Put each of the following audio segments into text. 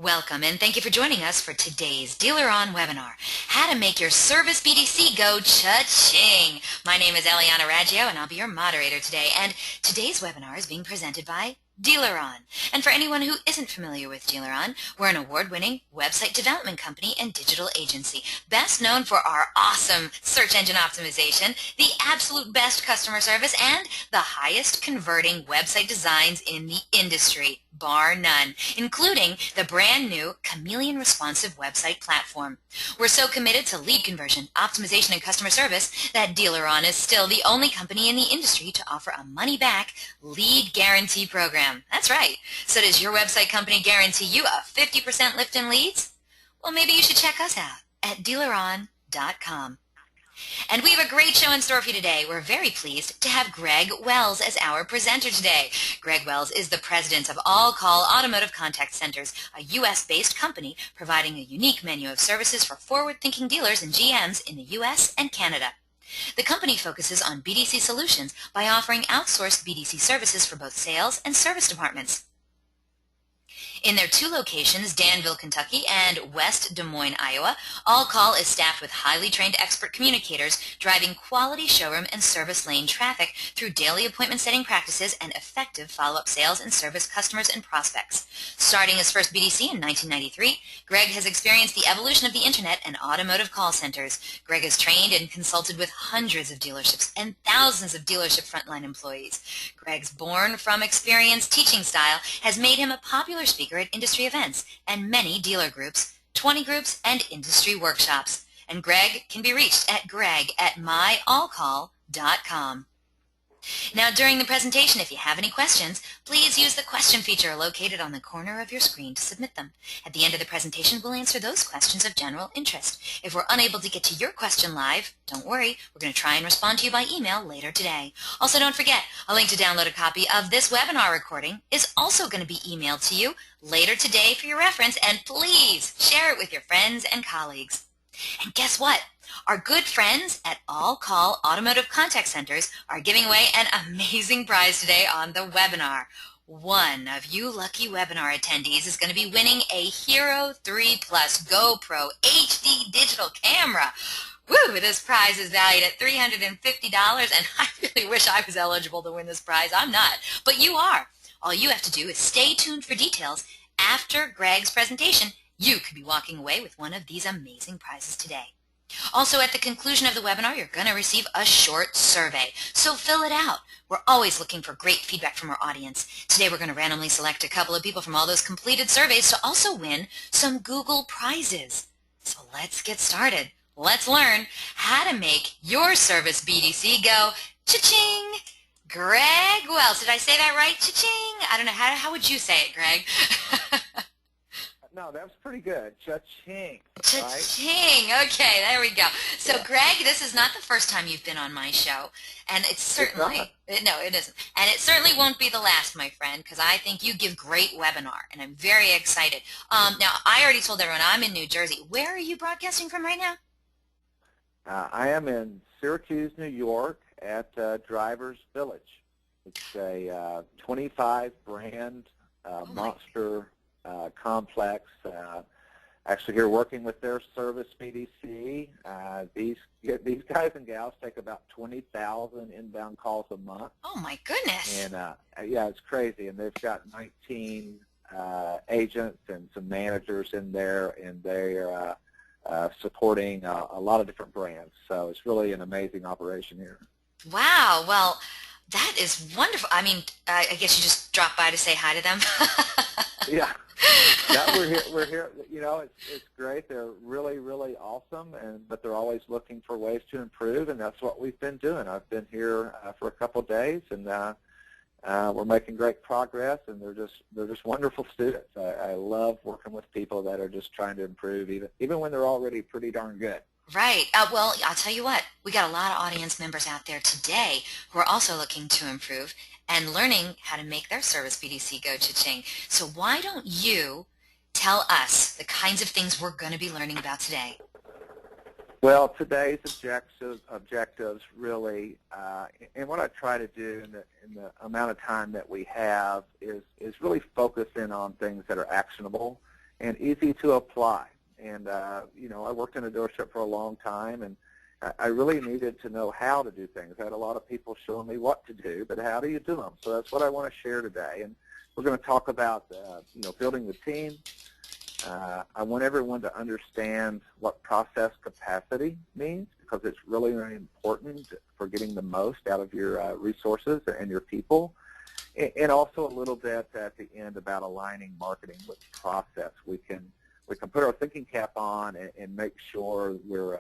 Welcome, and thank you for joining us for today's Dealer On webinar, How to Make Your Service BDC Go Cha-Ching. My name is Eliana Raggio, and I'll be your moderator today. And today's webinar is being presented by Dealer On. And for anyone who isn't familiar with Dealer On, we're an award-winning website development company and digital agency, best known for our awesome search engine optimization, the absolute best customer service, and the highest converting website designs in the industry, bar none, including the brand new Chameleon responsive website platform. We're so committed to lead conversion, optimization, and customer service that Dealer On is still the only company in the industry to offer a money-back lead guarantee program. That's right. So does your website company guarantee you a 50% lift in leads? Well, maybe you should check us out at dealeron.com. And we have a great show in store for you today. We're very pleased to have Greg Wells as our presenter today. Greg Wells is the president of All Call Automotive Contact Centers, a U.S.-based company providing a unique menu of services for forward-thinking dealers and GMs in the U.S. and Canada. The company focuses on BDC solutions by offering outsourced BDC services for both sales and service departments. In their two locations, Danville, Kentucky, and West Des Moines, Iowa, All Call is staffed with highly trained expert communicators driving quality showroom and service lane traffic through daily appointment setting practices and effective follow-up sales and service customers and prospects. Starting his first BDC in 1993, Greg has experienced the evolution of the Internet and automotive call centers. Greg has trained and consulted with hundreds of dealerships and thousands of dealership frontline employees. Greg's born from experience teaching style has made him a popular speaker at industry events and many dealer groups, 20 groups, and industry workshops. And Greg can be reached at greg@myallcall.com. Now, during the presentation, if you have any questions, please use the question feature located on the corner of your screen to submit them. At the end of the presentation, we'll answer those questions of general interest. If we're unable to get to your question live, don't worry. We're going to try and respond to you by email later today. Also, don't forget, a link to download a copy of this webinar recording is also going to be emailed to you later today for your reference, and please share it with your friends and colleagues. And guess what? Our good friends at All Call Automotive Contact Centers are giving away an amazing prize today on the webinar. One of you lucky webinar attendees is going to be winning a Hero 3 Plus GoPro HD digital camera. Woo! This prize is valued at $350, and I really wish I was eligible to win this prize. I'm not, but you are. All you have to do is stay tuned for details. After Greg's presentation, you could be walking away with one of these amazing prizes today. Also, at the conclusion of the webinar, you're going to receive a short survey, so fill it out. We're always looking for great feedback from our audience. Today, we're going to randomly select a couple of people from all those completed surveys to also win some Google prizes. So let's get started. Let's learn how to make your service BDC go cha-ching. Greg Wells, did I say that right? Cha-ching. I don't know, how would you say it, Greg? No, that was pretty good. Cha-ching. Cha-ching. Okay, there we go. So, yeah. Greg, this is not the first time you've been on my show, and it's certainly no, it isn't, and it certainly won't be the last, my friend, because I think you give great webinar, and I'm very excited. Now, I already told everyone I'm in New Jersey. Where are you broadcasting from right now? I am in Syracuse, New York, at Drivers Village. It's a 25-brand monster complex. Actually here working with their Service BDC. These guys and gals take about 20,000 inbound calls a month. Oh my goodness. And yeah, it's crazy. And they've got 19 agents and some managers in there, and they're supporting a lot of different brands. So it's really an amazing operation here. Wow. Well, that is wonderful. I mean, I guess you just dropped by to say hi to them. Yeah. No, we're here. You know, it's great. They're really, really awesome, but they're always looking for ways to improve, and that's what we've been doing. I've been here for a couple of days, and we're making great progress, and they're just wonderful students. I love working with people that are just trying to improve, even when they're already pretty darn good. Right. Well, I'll tell you what. We got a lot of audience members out there today who are also looking to improve and learning how to make their service BDC go cha-ching. So why don't you tell us the kinds of things we're going to be learning about today? Well, today's objectives really, and what I try to do in the amount of time that we have is really focus in on things that are actionable and easy to apply. And, I worked in a dealership for a long time, and I really needed to know how to do things. I had a lot of people showing me what to do, but how do you do them? So that's what I want to share today. And we're going to talk about, building the team. I want everyone to understand what process capacity means, because it's really, really important for getting the most out of your resources and your people. And also a little bit at the end about aligning marketing with process. We can put our thinking cap on and make sure we're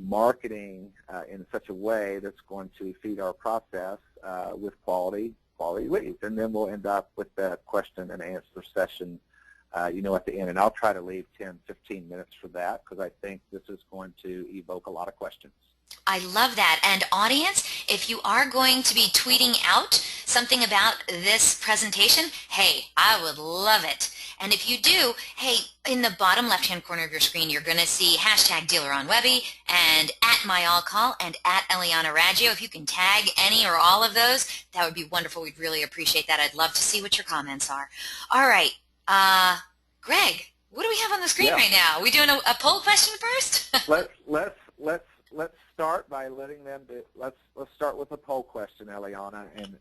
marketing in such a way that's going to feed our process with quality leads. And then we'll end up with the question and answer session at the end. And I'll try to leave 10, 15 minutes for that, because I think this is going to evoke a lot of questions. I love that. And audience, if you are going to be tweeting out something about this presentation, hey, I would love it. And if you do, hey, in the bottom left-hand corner of your screen, you're going to see #DealerOnWebby and @MyAllCall and @Eliana Raggio. If you can tag any or all of those, that would be wonderful. We'd really appreciate that. I'd love to see what your comments are. All right. Greg, what do we have on the screen right now? Are we doing a poll question first? Let's start by letting them do. Let's start with a poll question, Eliana, and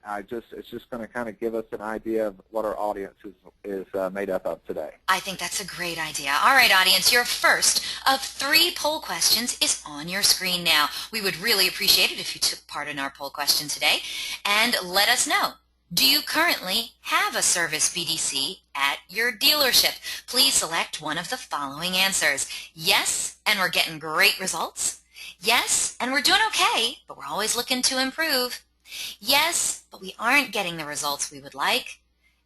it's just going to kind of give us an idea of what our audience is made up of today. I think that's a great idea. All right, audience, your first of 3 poll questions is on your screen now. We would really appreciate it if you took part in our poll question today, and let us know. Do you currently have a Service BDC at your dealership? Please select one of the following answers. Yes, and we're getting great results. Yes, and we're doing okay, but we're always looking to improve. Yes, but we aren't getting the results we would like.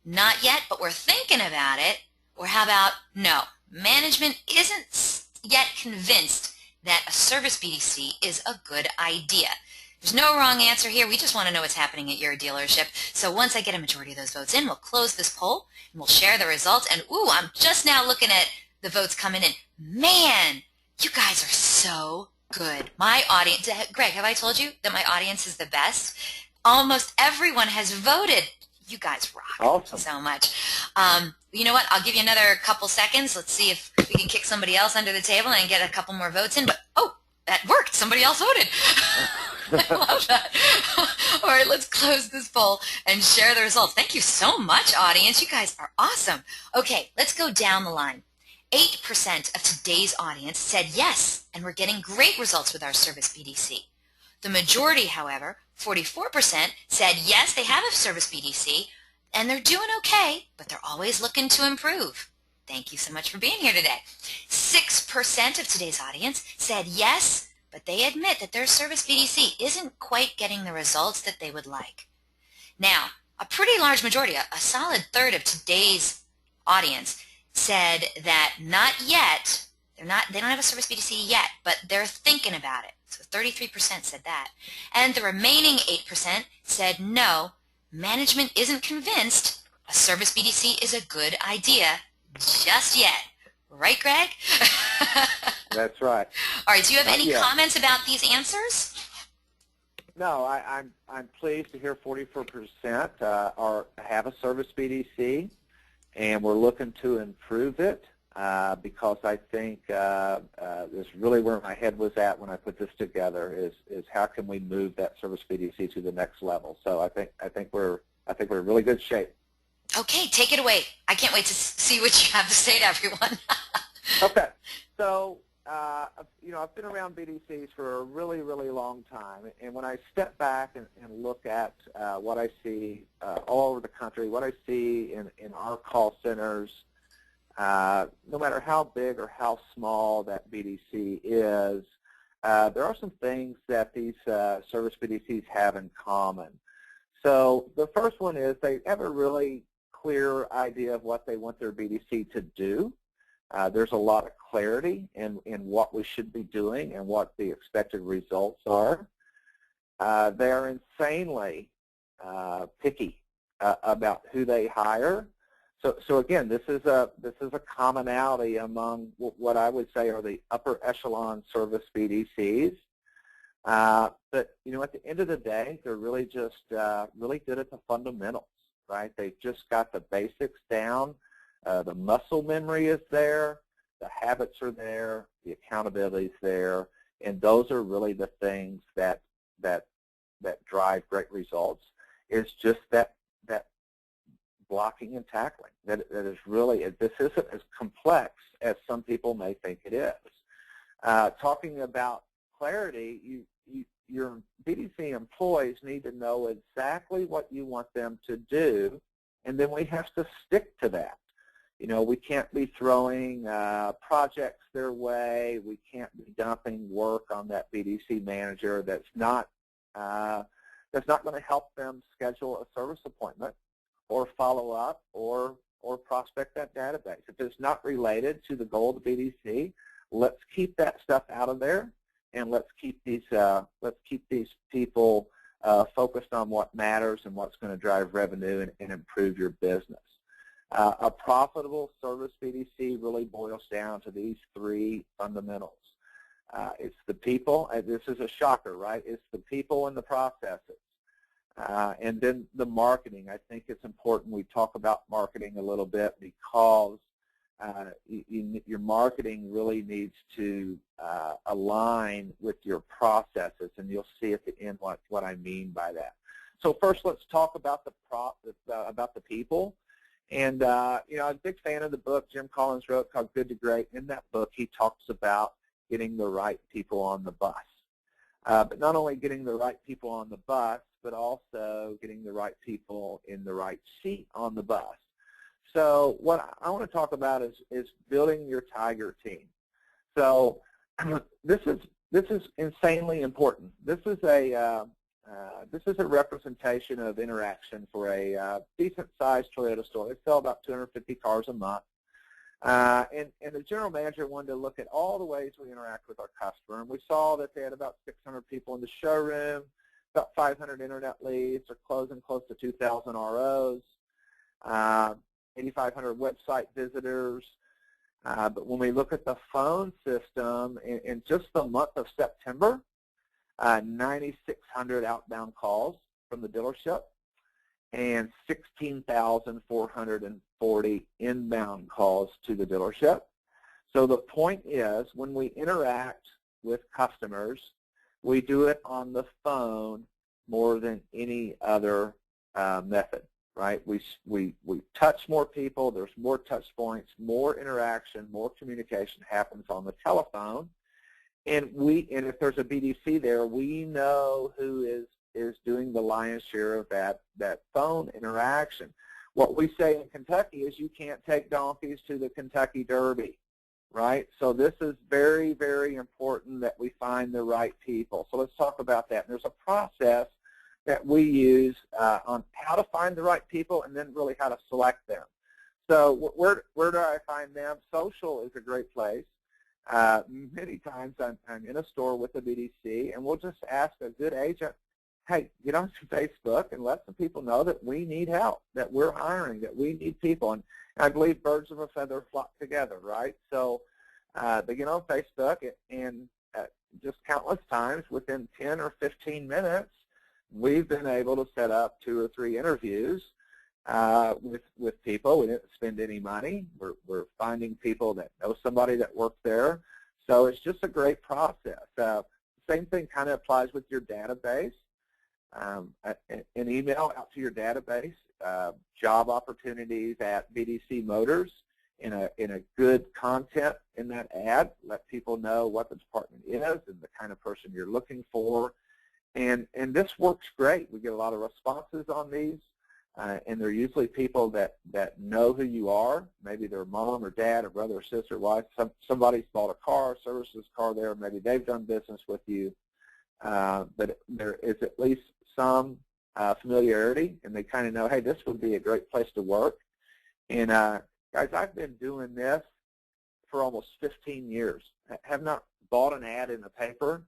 Not yet, but we're thinking about it. Or how about no, management isn't yet convinced that a Service BDC is a good idea. There's no wrong answer here. We just want to know what's happening at your dealership. So once I get a majority of those votes in, we'll close this poll and we'll share the results. And ooh, I'm just now looking at the votes coming in. Man, you guys are so good. My audience, Greg, have I told you that my audience is the best? Almost everyone has voted. You guys rock. Awesome. So much. You know what? I'll give you another couple seconds. Let's see if we can kick somebody else under the table and get a couple more votes in. But, oh, that worked. Somebody else voted. I love that. All right, let's close this poll and share the results. Thank you so much, audience. You guys are awesome. Okay, let's go down the line. 8% of today's audience said yes, and we're getting great results with our Service BDC. The majority, however, 44%, said yes, they have a Service BDC, and they're doing okay, but they're always looking to improve. Thank you so much for being here today. 6% of today's audience said yes, but they admit that their Service BDC isn't quite getting the results that they would like. Now, a pretty large majority, a solid third of today's audience, said that not yet, they don't have a Service BDC yet, but they're thinking about it. So 33% said that. And the remaining 8% said no, management isn't convinced a Service BDC is a good idea just yet. Right, Greg? That's right. All right, do you have any comments about these answers? No, I'm pleased to hear 44% have a Service BDC. And we're looking to improve it because I think this is really where my head was at when I put this together is how can we move that Service BDC to the next level. So I think we're in really good shape. Okay, take it away. I can't wait to see what you have to say to everyone. Okay, so I've been around BDCs for a really, really long time, and when I step back and look at what I see all over the country, what I see in our call centers, no matter how big or how small that BDC is, there are some things that these service BDCs have in common. So the first one is they have a really clear idea of what they want their BDC to do. There's a lot of clarity in what we should be doing and what the expected results are. They are insanely picky about who they hire. So again, this is a commonality among what I would say are the upper echelon service BDCs. But at the end of the day, they're really just really good at the fundamentals, right? They've just got the basics down. The muscle memory is there, the habits are there, the accountability is there, and those are really the things that drive great results. Is just that blocking and tackling. That is really, this isn't as complex as some people may think it is. Talking about clarity, your BDC employees need to know exactly what you want them to do, and then we have to stick to that. You know, we can't be throwing projects their way. We can't be dumping work on that BDC manager that's not going to help them schedule a service appointment or follow up or prospect that database. If it's not related to the goal of the BDC, let's keep that stuff out of there, and let's keep these people focused on what matters and what's going to drive revenue and improve your business. A profitable service BDC really boils down to these three fundamentals. It's the people, and this is a shocker, right? It's the people and the processes. And then the marketing. I think it's important we talk about marketing a little bit, because your marketing really needs to align with your processes, and you'll see at the end what I mean by that. So first, let's talk about the people. And you know, I'm a big fan of the book Jim Collins wrote called Good to Great. In that book, he talks about getting the right people on the bus. But not only getting the right people on the bus, but also getting the right people in the right seat on the bus. So what I want to talk about is building your tiger team. So this is insanely important. This is a representation of interaction for a decent-sized Toyota store. They sell about 250 cars a month. And the general manager wanted to look at all the ways we interact with our customer, and we saw that they had about 600 people in the showroom, about 500 internet leads, they're closing close to 2,000 ROs, 8,500 website visitors. But when we look at the phone system, in just the month of September, 9,600 outbound calls from the dealership and 16,440 inbound calls to the dealership. So the point is, when we interact with customers, we do it on the phone more than any other method, right? We touch more people, there's more touch points, more interaction, more communication happens on the telephone. And if there's a BDC there, we know who is doing the lion's share of that phone interaction. What we say in Kentucky is you can't take donkeys to the Kentucky Derby, right? So this is very, very important that we find the right people. So let's talk about that. And there's a process that we use on how to find the right people and then really how to select them. So where do I find them? Social is a great place. Many times I'm in a store with a BDC, and we'll just ask a good agent, hey, get on some Facebook and let some people know that we need help, that we're hiring, that we need people. And I believe birds of a feather flock together, right? So they get on Facebook, and just countless times, within 10 or 15 minutes, we've been able to set up 2 or 3 interviews with people. We didn't spend any money. We're finding people that know somebody that worked there. So it's just a great process. Same thing kind of applies with your database. An email out to your database, job opportunities at BDC Motors in a good content in that ad. Let people know what the department is and the kind of person you're looking for. And this works great. We get a lot of responses on these, and they're usually people that know who you are. Maybe their mom or dad or brother or sister or wife. Somebody's bought a car, services car there. Maybe they've done business with you. But there is at least some familiarity, and they kind of know, hey, this would be a great place to work. And guys, I've been doing this for almost 15 years. I have not bought an ad in the paper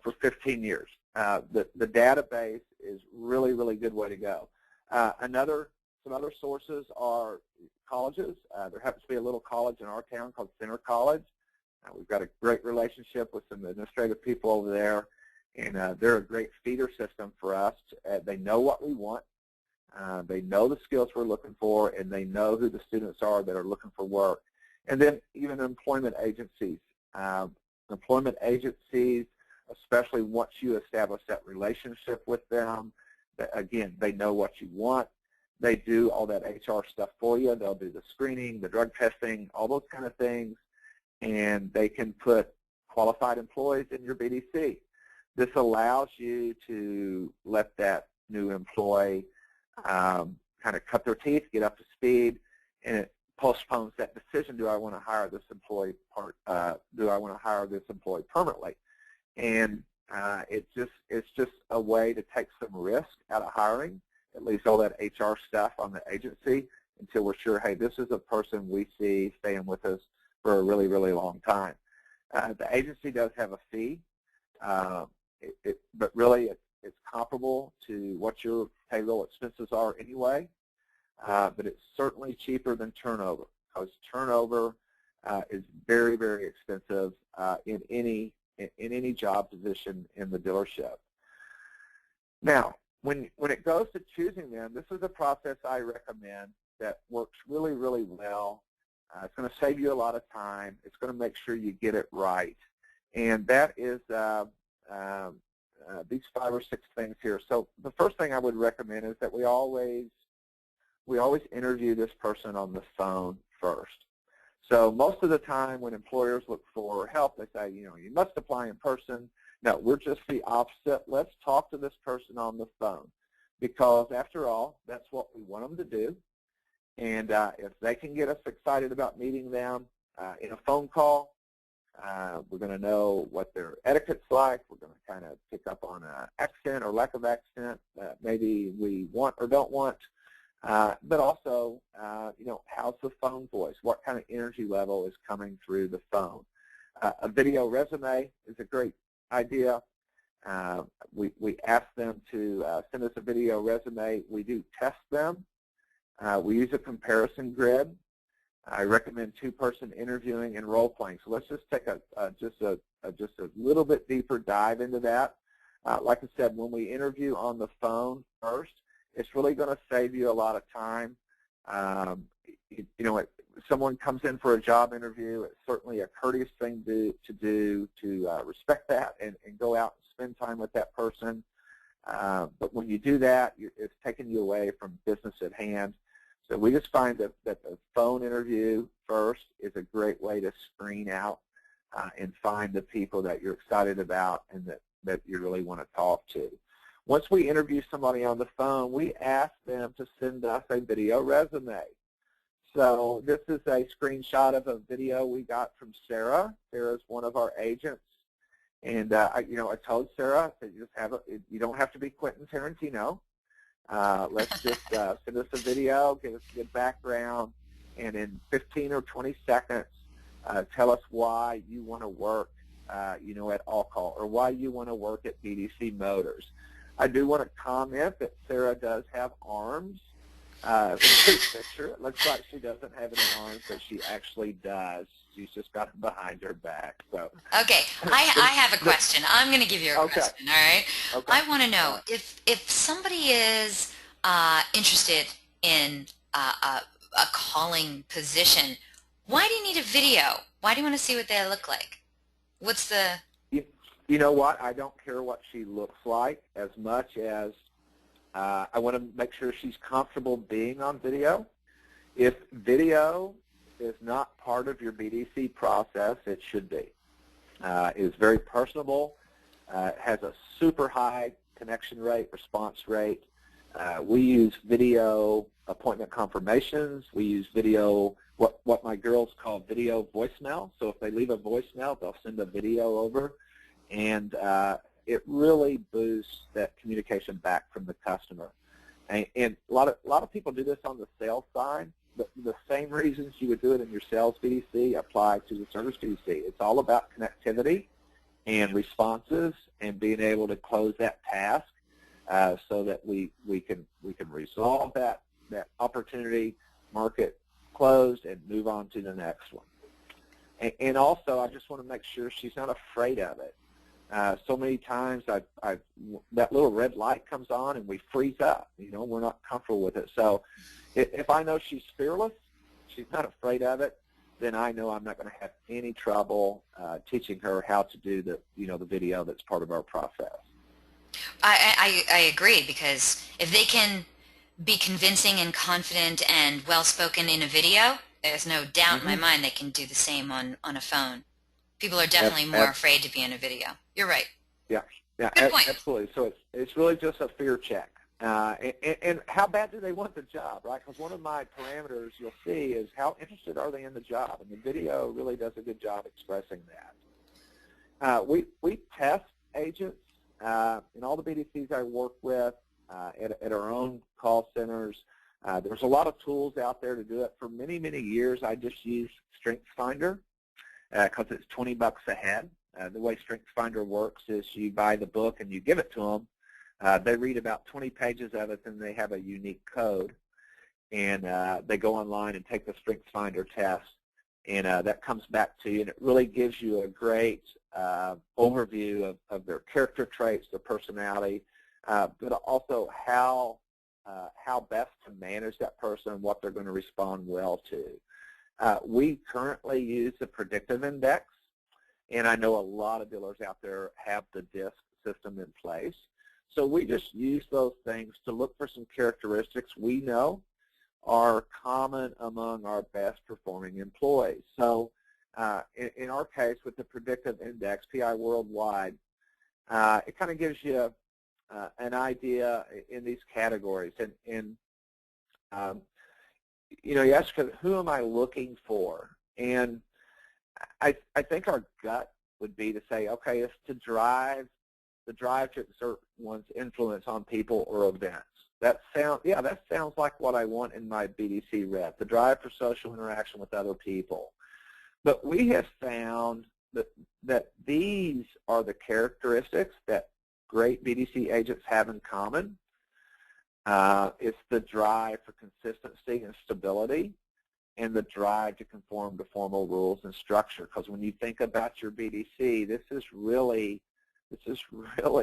for 15 years. The database is really, really good way to go. Some other sources are colleges. There happens to be a little college in our town called Center College. We've got a great relationship with some administrative people over there, and they're a great feeder system for us. They know what we want. They know the skills we're looking for, and they know who the students are that are looking for work. And then even employment agencies. Employment agencies, especially once you establish that relationship with them, again, they know what you want. They do all that HR stuff for you. They'll do the screening, the drug testing, all those kind of things, and they can put qualified employees in your BDC. This allows you to let that new employee kind of cut their teeth, get up to speed, and it postpones that decision: do I want to hire this employee? Do I want to hire this employee permanently? And it's just a way to take some risk out of hiring, at least all that HR stuff on the agency, until we're sure, hey, this is a person we see staying with us for a really, really long time. The agency does have a fee, but really it's comparable to what your payroll expenses are anyway. But it's certainly cheaper than turnover, because turnover is very, very expensive in any job position in the dealership. Now, when it goes to choosing them, this is a process I recommend that works really, really well. It's going to save you a lot of time. It's going to make sure you get it right, and that is these 5 or 6 things here. So the first thing I would recommend is that we always interview this person on the phone first. So most of the time when employers look for help, they say, you must apply in person. No, we're just the opposite. Let's talk to this person on the phone, because after all, that's what we want them to do. And if they can get us excited about meeting them in a phone call, we're going to know what their etiquette's like. We're going to kind of pick up on accent or lack of accent that maybe we want or don't want. But also, how's the phone voice? What kind of energy level is coming through the phone? A video resume is a great idea. We ask them to send us a video resume. We do test them. We use a comparison grid. I recommend 2-person interviewing and role playing. So let's just take just a little bit deeper dive into that. Like I said, when we interview on the phone first, it's really going to save you a lot of time. If someone comes in for a job interview, it's certainly a courteous thing to do to respect that and go out and spend time with that person. But when you do that, it's taking you away from business at hand. So we just find that the phone interview first is a great way to screen out and find the people that you're excited about and that you really want to talk to. Once we interview somebody on the phone, we ask them to send us a video resume. So this is a screenshot of a video we got from Sarah. Sarah's one of our agents. And I told Sarah, I said, you don't have to be Quentin Tarantino. Let's just send us a video, give us a good background, and in 15 or 20 seconds, tell us why you want to work, at All-Call, or why you want to work at BDC Motors. I do want to comment that Sarah does have arms. In this picture, it looks like she doesn't have any arms, but she actually does. She's just got them behind her back. So. Okay, I have a question. I'm going to give you a question, all right? Okay. I want to know, if somebody is interested in a calling position, why do you need a video? Why do you want to see what they look like? What's the... You know what? I don't care what she looks like as much as I want to make sure she's comfortable being on video. If video is not part of your BDC process, it should be. It is very personable. It has a super high connection rate, response rate. We use video appointment confirmations. We use video, what my girls call video voicemail. So if they leave a voicemail, they'll send a video over. And it really boosts that communication back from the customer. And a lot of people do this on the sales side, but the same reasons you would do it in your sales BDC apply to the service BDC. It's all about connectivity and responses and being able to close that task so that we can resolve that opportunity, mark it closed, and move on to the next one. And also, I just want to make sure she's not afraid of it. So many times that little red light comes on and we freeze up. We're not comfortable with it. So if I know she's fearless, she's not afraid of it, then I know I'm not going to have any trouble teaching her how to do the video that's part of our process. I agree, because if they can be convincing and confident and well-spoken in a video, there's no doubt in my mind they can do the same on a phone. People are definitely more afraid to be in a video. You're right. Yeah, Good point. absolutely. So it's really just a fear check. And how bad do they want the job, right? Because one of my parameters you'll see is how interested are they in the job, and the video really does a good job expressing that. We test agents in all the BDCs I work with at our own call centers. There's a lot of tools out there to do it. For many, many years, I just used StrengthsFinder because it's $20 a head. The way StrengthsFinder works is you buy the book and you give it to them. They read about 20 pages of it, and they have a unique code. And they go online and take the StrengthsFinder test, and that comes back to you, and it really gives you a great overview of their character traits, their personality, but also how best to manage that person and what they're going to respond well to. We currently use the predictive index, and I know a lot of dealers out there have the DISC system in place. So we just use those things to look for some characteristics we know are common among our best performing employees. So in our case, with the predictive index, PI worldwide, it kind of gives you an idea in these categories. And you ask, who am I looking for? And I think our gut would be to say, okay, it's the drive to exert one's influence on people or events. That sounds like what I want in my BDC rep, the drive for social interaction with other people. But we have found that these are the characteristics that great BDC agents have in common. It's the drive for consistency and stability, and the drive to conform to formal rules and structure. Because when you think about your BDC, this is really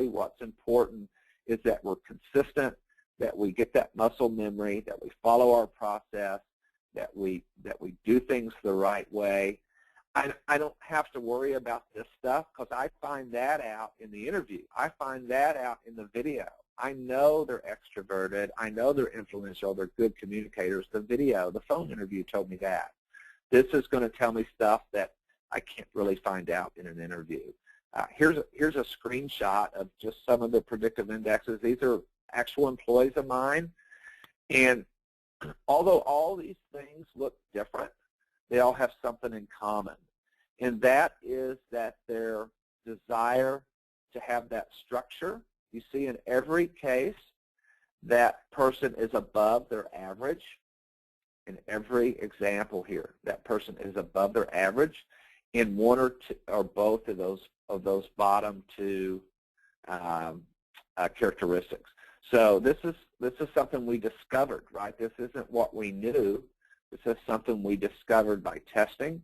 what's important, is that we're consistent, that we get that muscle memory, that we follow our process, that we do things the right way. I don't have to worry about this stuff because I find that out in the interview. I find that out in the video. I know they're extroverted. I know they're influential. They're good communicators. The video, the phone interview told me that. This is going to tell me stuff that I can't really find out in an interview. Here's a screenshot of just some of the predictive indexes. These are actual employees of mine. And although all these things look different, they all have something in common. And that is that their desire to have that structure. You see in every case, that person is above their average. In every example here, that person is above their average in one or two, or both of those bottom two characteristics. So this is something we discovered, right? This isn't what we knew. This is something we discovered by testing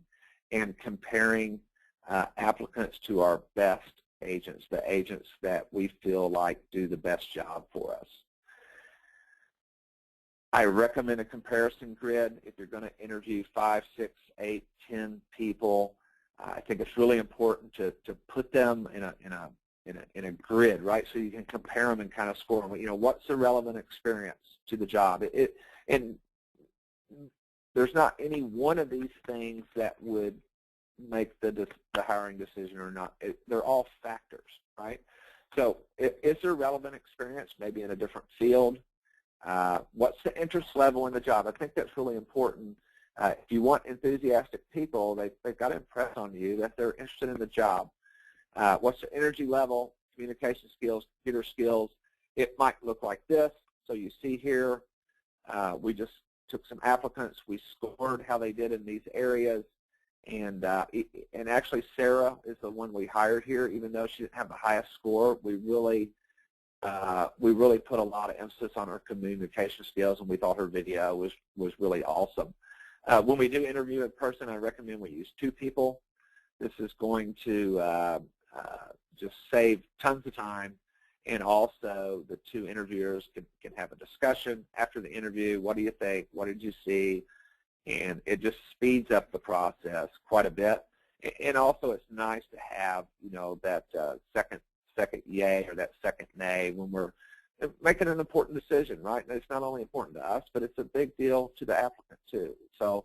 and comparing applicants to our best agents, the agents that we feel like do the best job for us. I recommend a comparison grid if you're going to interview 5, 6, 8, 10 people. I think it's really important to put them in a grid, right? So you can compare them and kind of score them. What's the relevant experience to the job? And there's not any one of these things that would make the hiring decision or not. They're all factors, right? So is there relevant experience, maybe in a different field? What's the interest level in the job? I think that's really important. If you want enthusiastic people, they've got to impress on you that they're interested in the job. What's the energy level, communication skills, computer skills? It might look like this. So you see here, we just took some applicants. We scored how they did in these areas. And actually, Sarah is the one we hired here. Even though she didn't have the highest score, we really put a lot of emphasis on her communication skills, and we thought her video was really awesome. When we do interview in person, I recommend we use 2 people. This is going to just save tons of time. And also the two interviewers can have a discussion after the interview. What do you think? What did you see? And it just speeds up the process quite a bit. And also it's nice to have, that second yay or that second nay when we're making an important decision, right? And it's not only important to us, but it's a big deal to the applicant too. So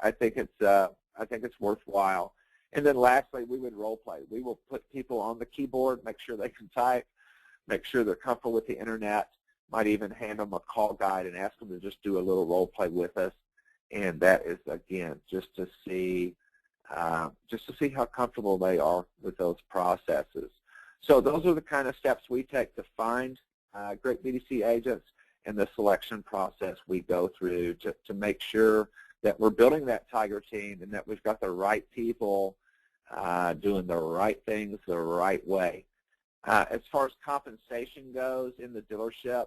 I think it's worthwhile. And then lastly, we would role play. We will put people on the keyboard, make sure they can type, make sure they're comfortable with the internet, might even hand them a call guide and ask them to just do a little role play with us. And that is, again, just to see how comfortable they are with those processes. So those are the kind of steps we take to find great BDC agents, and the selection process we go through to make sure that we're building that tiger team and that we've got the right people doing the right things the right way. As far as compensation goes in the dealership,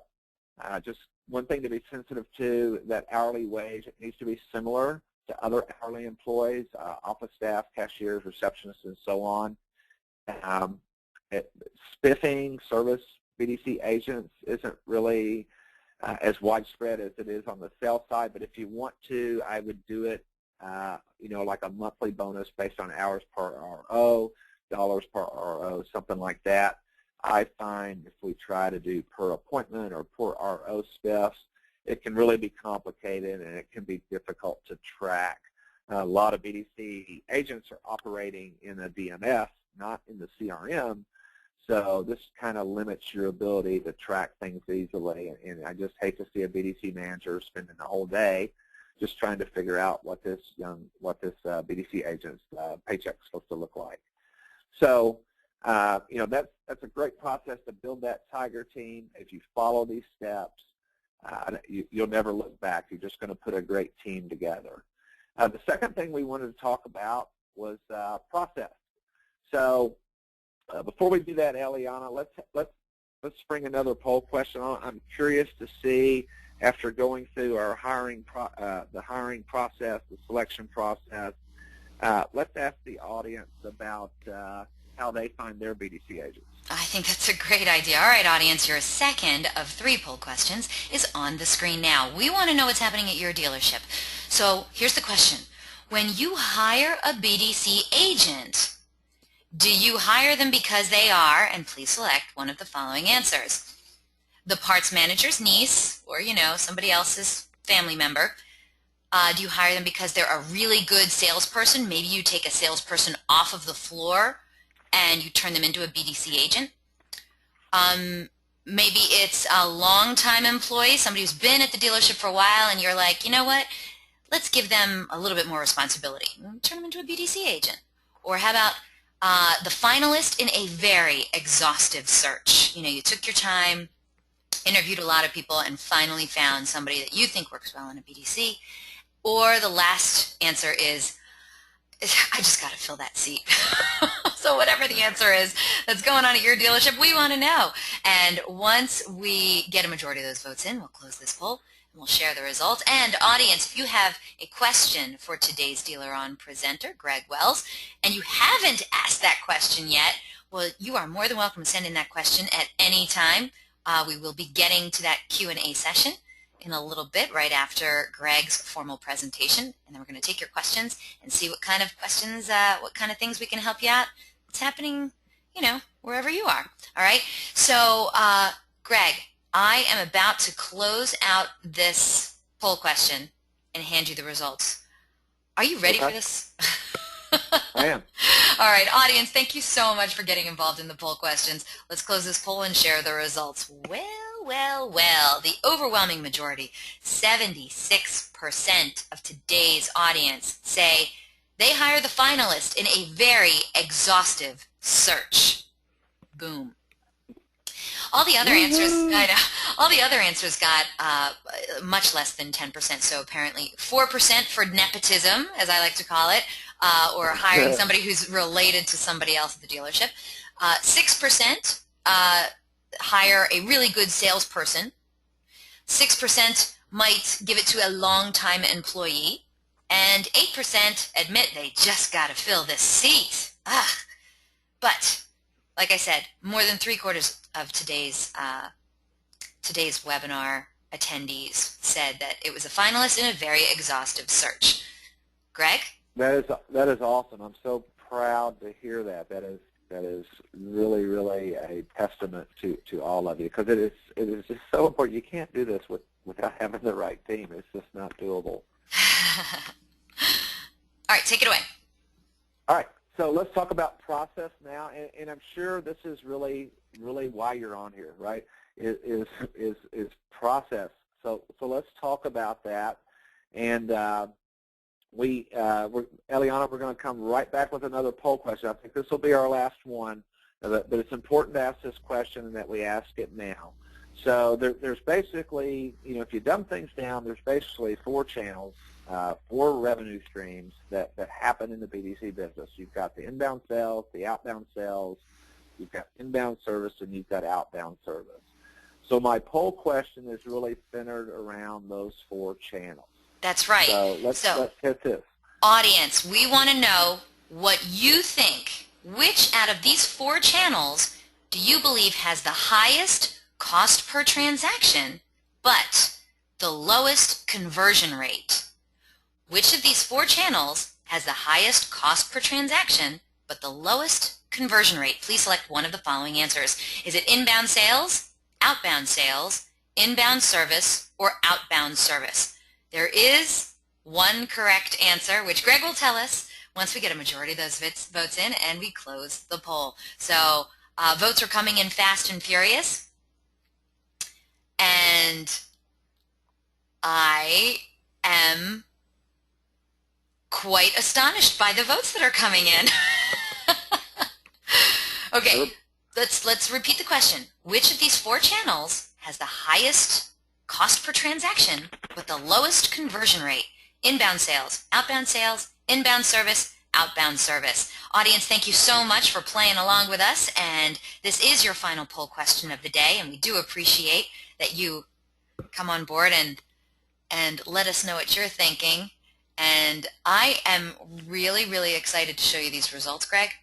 just one thing to be sensitive to, that hourly wage, it needs to be similar to other hourly employees, office staff, cashiers, receptionists, and so on. Spiffing service BDC agents isn't really as widespread as it is on the sales side, but if you want to, I would do it, like a monthly bonus based on hours per RO, dollars per RO, something like that. I find if we try to do per appointment or per RO spiffs, it can really be complicated and it can be difficult to track. A lot of BDC agents are operating in a DMS, not in the CRM, so this kind of limits your ability to track things easily, and I just hate to see a BDC manager spending the whole day just trying to figure out what this BDC agent's paycheck is supposed to look like. So, that's a great process to build that tiger team. If you follow these steps, you'll never look back. You're just going to put a great team together. The second thing we wanted to talk about was process. So before we do that, Eliana, let's bring another poll question on. I'm curious to see, after going through our the hiring process, the selection process, let's ask the audience about how they find their BDC agents. I think that's a great idea. All right, audience, your second of 3 poll questions is on the screen now. We want to know what's happening at your dealership. So here's the question. When you hire a BDC agent, do you hire them because they are, and please select one of the following answers: the parts manager's niece, or, somebody else's family member? Do you hire them because they're a really good salesperson? Maybe you take a salesperson off of the floor and you turn them into a BDC agent. Maybe it's a long-time employee, somebody who's been at the dealership for a while, and you're like, you know what, let's give them a little bit more responsibility. Turn them into a BDC agent. Or how about the finalist in a very exhaustive search? You took your time, interviewed a lot of people, and finally found somebody that you think works well in a BDC. Or the last answer is, I just got to fill that seat. So whatever the answer is that's going on at your dealership, we want to know. And once we get a majority of those votes in, we'll close this poll and we'll share the results. And audience, if you have a question for today's Dealer On presenter, Greg Wells, and you haven't asked that question yet, well, you are more than welcome to send in that question at any time. We will be getting to that Q&A session in a little bit, right after Greg's formal presentation, and then we're going to take your questions and see what kind of questions, what kind of things we can help you out. What's happening, wherever you are. All right. So, Greg, I am about to close out this poll question and hand you the results. Are you ready for this? I am. All right, audience, thank you so much for getting involved in the poll questions. Let's close this poll and share the results. Well, the overwhelming majority, 76% of today's audience, say they hire the finalist in a very exhaustive search. Boom. All the other answers, all the other answers got much less than 10%. So apparently 4% for nepotism, as I like to call it, or hiring somebody who's related to somebody else at the dealership. 6% hire a really good salesperson. 6% might give it to a long-time employee. And 8% admit they just got to fill this seat. But like I said, more than 3/4 of today's webinar attendees said that it was a finalist in a very exhaustive search. Greg? That is awesome. I'm so proud to hear that. That is really, really a testament to all of you, because it is just so important. You can't do this without having the right team. It's just not doable. All right, take it away. All right, so let's talk about process now, and I'm sure this is really, really why you're on here, right? Is process. So let's talk about that, and Eliana, we're going to come right back with another poll question. I think this will be our last one, but it's important to ask this question and that we ask it now. So there's basically, if you dumb things down, there's basically 4 channels, 4 revenue streams that happen in the BDC business. You've got the inbound sales, the outbound sales, you've got inbound service, and you've got outbound service. So my poll question is really centered around those 4 channels. That's right. So let's hit this. Audience, we want to know what you think. Which out of these 4 channels do you believe has the highest cost per transaction, but the lowest conversion rate? Which of these 4 channels has the highest cost per transaction, but the lowest conversion rate? Please select one of the following answers. Is it inbound sales, outbound sales, inbound service, or outbound service? There is one correct answer, which Greg will tell us once we get a majority of those votes in and we close the poll. So votes are coming in fast and furious, and I am quite astonished by the votes that are coming in. Okay, let's repeat the question. Which of these 4 channels has the highest cost per transaction with the lowest conversion rate? Inbound sales, outbound sales, inbound service, outbound service. Audience, thank you so much for playing along with us, and this is your final poll question of the day, and we do appreciate that you come on board and let us know what you're thinking. And I am really, really excited to show you these results, Greg.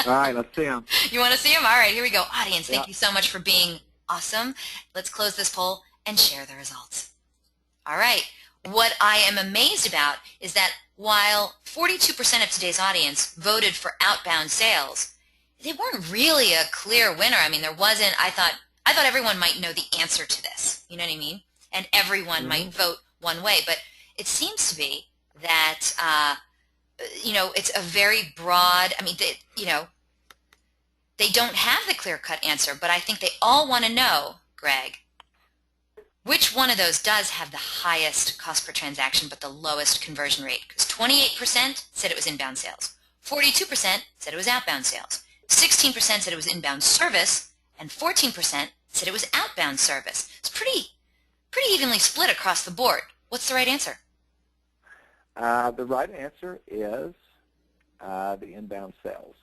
All right, let's see them. You want to see them? All right, here we go. Audience, thank you so much for being awesome. Let's close this poll and share the results. All right. What I am amazed about is that while 42% of today's audience voted for outbound sales, they weren't really a clear winner. I mean, there wasn't, I thought everyone might know the answer to this. You know what I mean? And everyone might vote one way. But it seems to be that, it's a very broad, I mean, they don't have the clear-cut answer, but I think they all want to know, Greg, which one of those does have the highest cost per transaction but the lowest conversion rate? Because 28% said it was inbound sales, 42% said it was outbound sales, 16% said it was inbound service, and 14% said it was outbound service. It's pretty evenly split across the board. What's the right answer? The right answer is the inbound sales.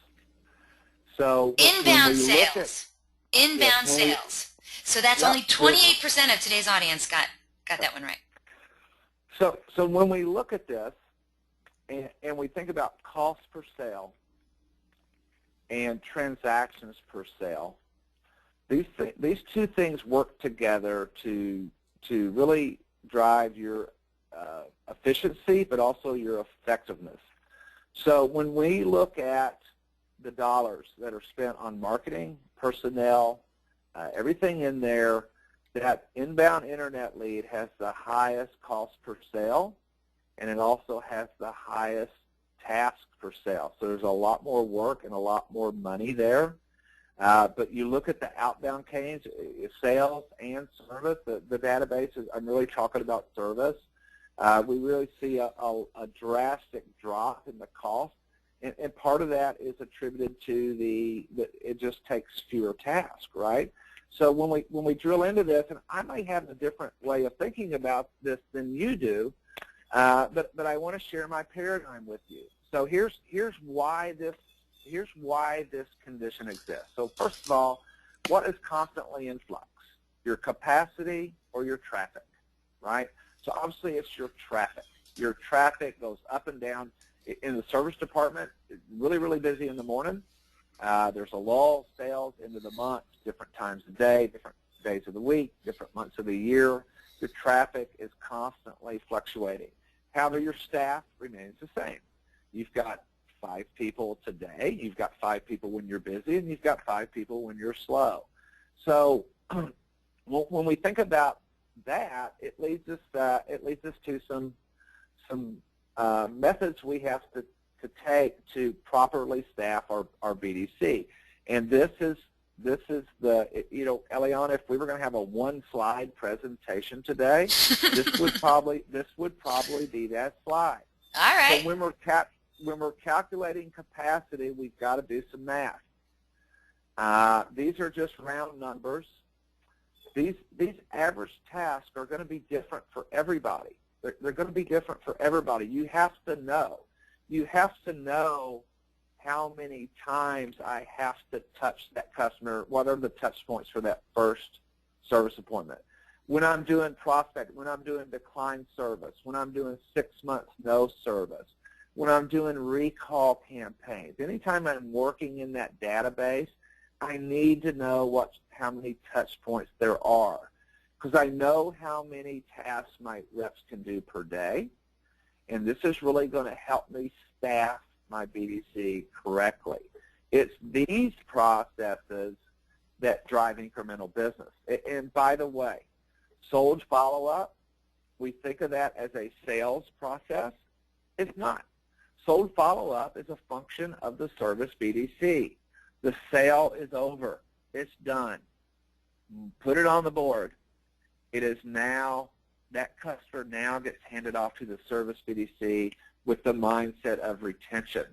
So inbound sales. Inbound sales. So that's only 28% of today's audience got that one right. So when we look at this and we think about cost per sale and transactions per sale, these 2 things work together to really drive your efficiency, but also your effectiveness. So when we look at the dollars that are spent on marketing, personnel, everything in there, that inbound internet lead has the highest cost per sale, and it also has the highest task per sale. So there's a lot more work and a lot more money there. But you look at the outbound campaigns, sales and service, the database, I'm really talking about service. We really see a drastic drop in the cost. And part of that is attributed to it just takes fewer tasks, right? So when we drill into this, and I might have a different way of thinking about this than you do, but I want to share my paradigm with you. So here's why this condition exists. So first of all, what is constantly in flux? Your capacity or your traffic, right? So obviously it's your traffic. Your traffic goes up and down. In the service department, it's really, really busy in the morning, There's a lull, sales into the month, different times of day, different days of the week, different months of the year. Your traffic is constantly fluctuating. However, your staff remains the same. You've got 5 people today, you've got 5 people when you're busy, and you've got 5 people when you're slow. So when we think about that, it leads us to some methods we have to take to properly staff our BDC. And this is the, Eliana, if we were going to have a one-slide presentation today, this would probably be that slide. All right. So when we're calculating capacity, we've got to do some math. These are just round numbers. These average tasks are going to be different for everybody. They're going to be different for everybody. You have to know. You have to know how many times I have to touch that customer, what are the touch points for that first service appointment. When I'm doing prospect, when I'm doing decline service, when I'm doing 6 months no service, when I'm doing recall campaigns. Anytime I'm working in that database, I need to know how many touch points there are, because I know how many tasks my reps can do per day, and this is really going to help me staff my BDC correctly. It's these processes that drive incremental business. And by the way, sold follow-up, we think of that as a sales process. It's not. Sold follow-up is a function of the Service BDC. The sale is over. It's done. Put it on the board. It is now, that customer now gets handed off to the Service BDC with the mindset of retention.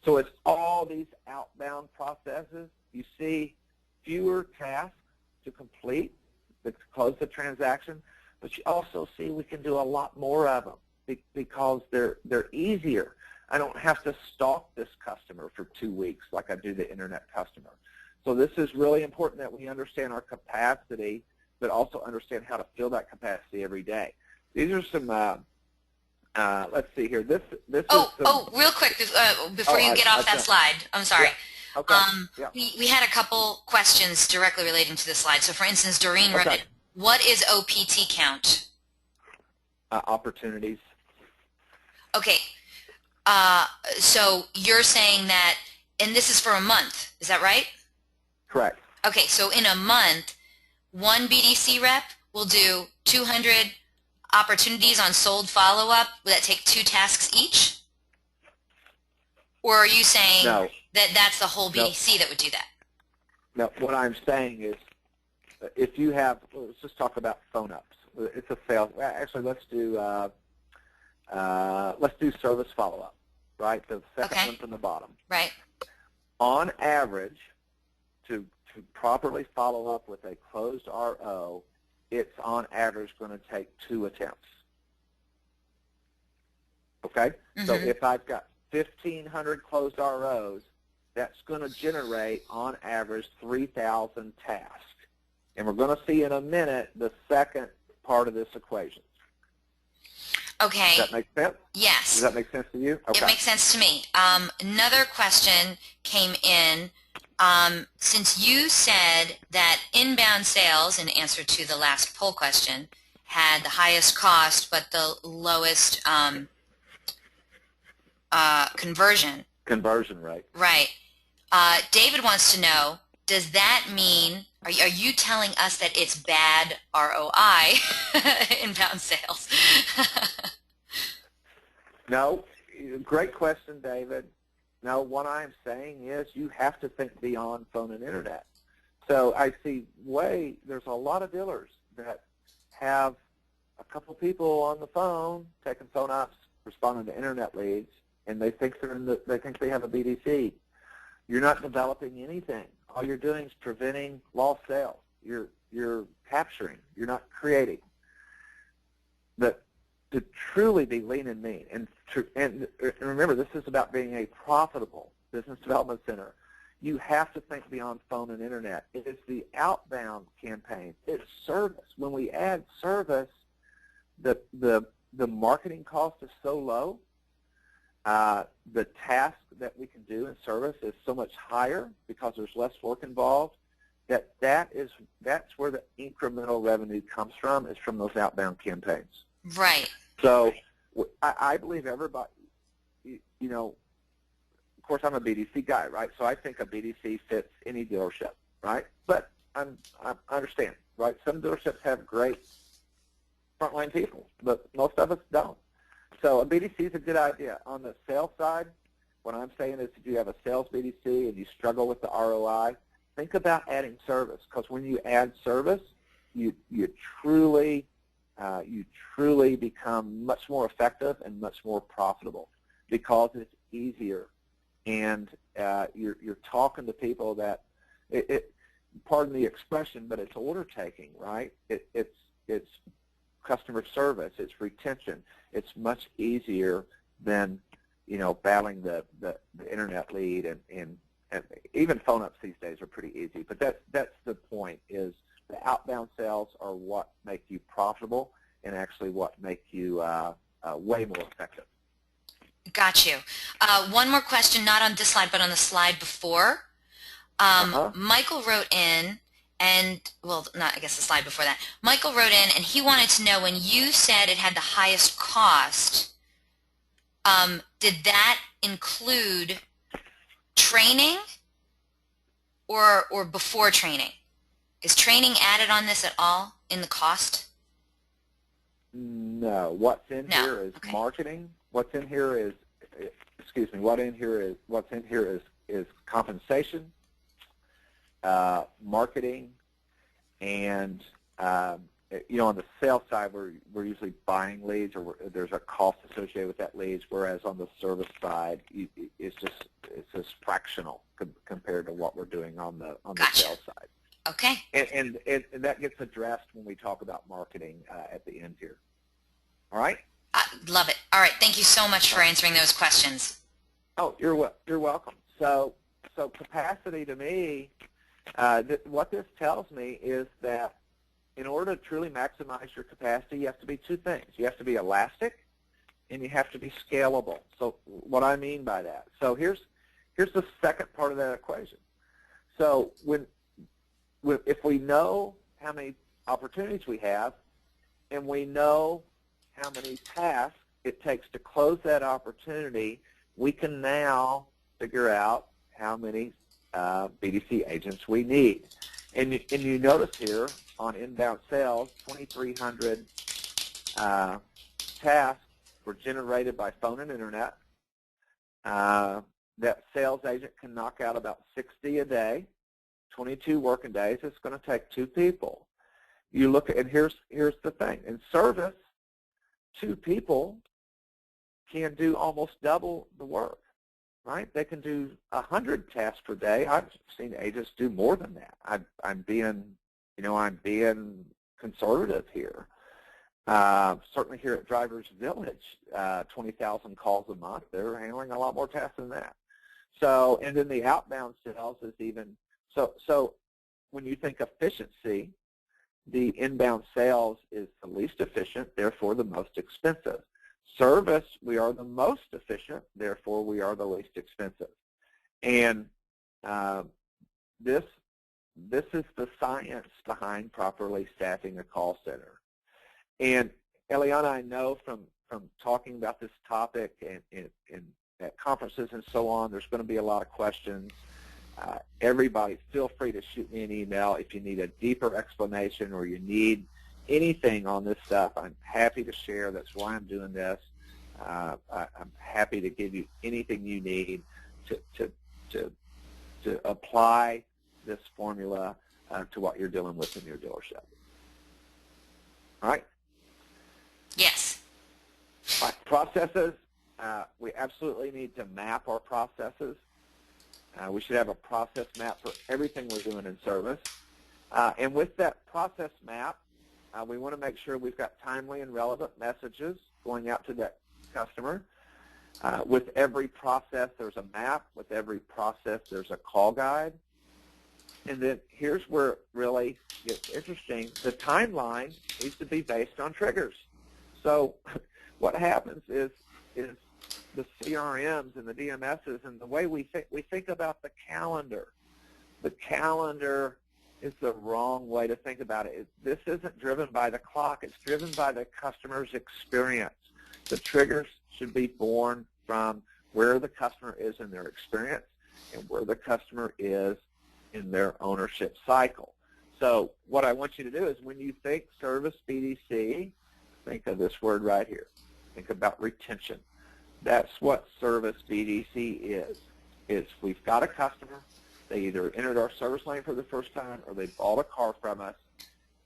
So it's all these outbound processes. You see fewer tasks to complete to close the transaction, but you also see we can do a lot more of them because they're easier. I don't have to stalk this customer for 2 weeks like I do the internet customer. So this is really important that we understand our capacity, but also understand how to fill that capacity every day. These are some, let's see here. This is some, real quick, before you get off that slide, I'm sorry. Yeah. Okay. Yeah. We had a couple questions directly relating to the slide. So for instance, Doreen wrote it, what is OPT count? Opportunities. Okay. So you're saying that, and this is for a month, is that right? Correct. Okay, so in a month, one BDC rep will do 200 opportunities on sold follow-up. Will that take 2 tasks each? Or are you saying that that's the whole BDC that would do that? No, what I'm saying is if you have, let's just talk about phone-ups. It's a sales. Actually, let's do service follow-up, right? The second one from the bottom. Right. On average, to properly follow up with a closed RO, it's on average going to take 2 attempts. Okay? Mm-hmm. So if I've got 1,500 closed ROs, that's going to generate on average 3,000 tasks. And we're going to see in a minute the second part of this equation. Okay. Does that make sense? Yes. Does that make sense to you? Okay. It makes sense to me. Another question came in. Since you said that inbound sales, in answer to the last poll question, had the highest cost but the lowest conversion. Conversion rate. Right. David wants to know, does that mean, are you telling us that it's bad ROI, inbound sales? No. Great question, David. No, what I'm saying is you have to think beyond phone and internet. So I see there's a lot of dealers that have a couple people on the phone taking phone ups, responding to internet leads, and they think they have a BDC. You're not developing anything. All you're doing is preventing lost sales. You're capturing. You're not creating. But to truly be lean and mean, and remember, this is about being a profitable business development center. You have to think beyond phone and internet. It is the outbound campaign. It's service. When we add service, the marketing cost is so low the task that we can do in service is so much higher because there's less work involved. That's where the incremental revenue comes from, is from those outbound campaigns. Right. So I believe everybody, of course I'm a BDC guy, right? So I think a BDC fits any dealership, right? But I understand, right? Some dealerships have great frontline people, but most of us don't. So a BDC is a good idea. On the sales side, what I'm saying is if you have a sales BDC and you struggle with the ROI, think about adding service, because when you add service, you truly become much more effective and much more profitable because it's easier, and you're talking to people that pardon the expression, but it's order taking, right? It's customer service, it's retention. It's much easier than battling the internet lead, and even phone-ups these days are pretty easy. But that's the point, is the outbound sales are what make you profitable and actually what make you way more effective. Got you. One more question, not on this slide, but on the slide before. Michael wrote in, and, well, not, I guess the slide before that. Michael wrote in, and he wanted to know, when you said it had the highest cost, did that include training or before training? Is training added on this at all in the cost? No. What's in here is marketing. What's in here is, what's in here is compensation, marketing, and on the sales side, we're usually buying leads, or there's a cost associated with that leads. Whereas on the service side, it's just fractional compared to what we're doing on the sales side. Okay. And that gets addressed when we talk about marketing at the end here. All right. Love it. All right. Thank you so much for answering those questions. Oh, you're welcome. So capacity to me, what this tells me is that in order to truly maximize your capacity, you have to be two things. You have to be elastic, and you have to be scalable. So what I mean by that. So here's the second part of that equation. So if we know how many opportunities we have, and we know how many tasks it takes to close that opportunity, we can now figure out how many BDC agents we need. And you notice here on inbound sales, 2,300 tasks were generated by phone and internet. That sales agent can knock out about 60 a day, 22 working days. It's going to take 2 people. You look at, and here's the thing. In service, 2 people can do almost double the work, right? They can do 100 tasks per day. I've seen agents do more than that. I'm being conservative here. Certainly here at Drivers Village, 20,000 calls a month. They're handling a lot more tasks than that. So, and then the outbound sales is even, so when you think efficiency, the inbound sales is the least efficient, therefore the most expensive. Service, we are the most efficient, therefore we are the least expensive. And this is the science behind properly staffing a call center. And Eliana, I know from talking about this topic and at conferences and so on, there's going to be a lot of questions. Everybody, feel free to shoot me an email if you need a deeper explanation or you need anything on this stuff. I'm happy to share. That's why I'm doing this. I'm happy to give you anything you need to apply this formula to what you're dealing with in your dealership. All right? Yes. All right. Processes. We absolutely need to map our processes. We should have a process map for everything we're doing in service. And with that process map, we want to make sure we've got timely and relevant messages going out to that customer. With every process, there's a map. With every process, there's a call guide. And then here's where it really gets interesting. The timeline needs to be based on triggers. So what happens is the CRMs and the DMSs and the way we think about the calendar. The calendar is the wrong way to think about it. This isn't driven by the clock. It's driven by the customer's experience. The triggers should be born from where the customer is in their experience and where the customer is in their ownership cycle. So what I want you to do is when you think Service BDC, think of this word right here. Think about retention. That's what Service BDC is we've got a customer. They either entered our service lane for the first time or they bought a car from us.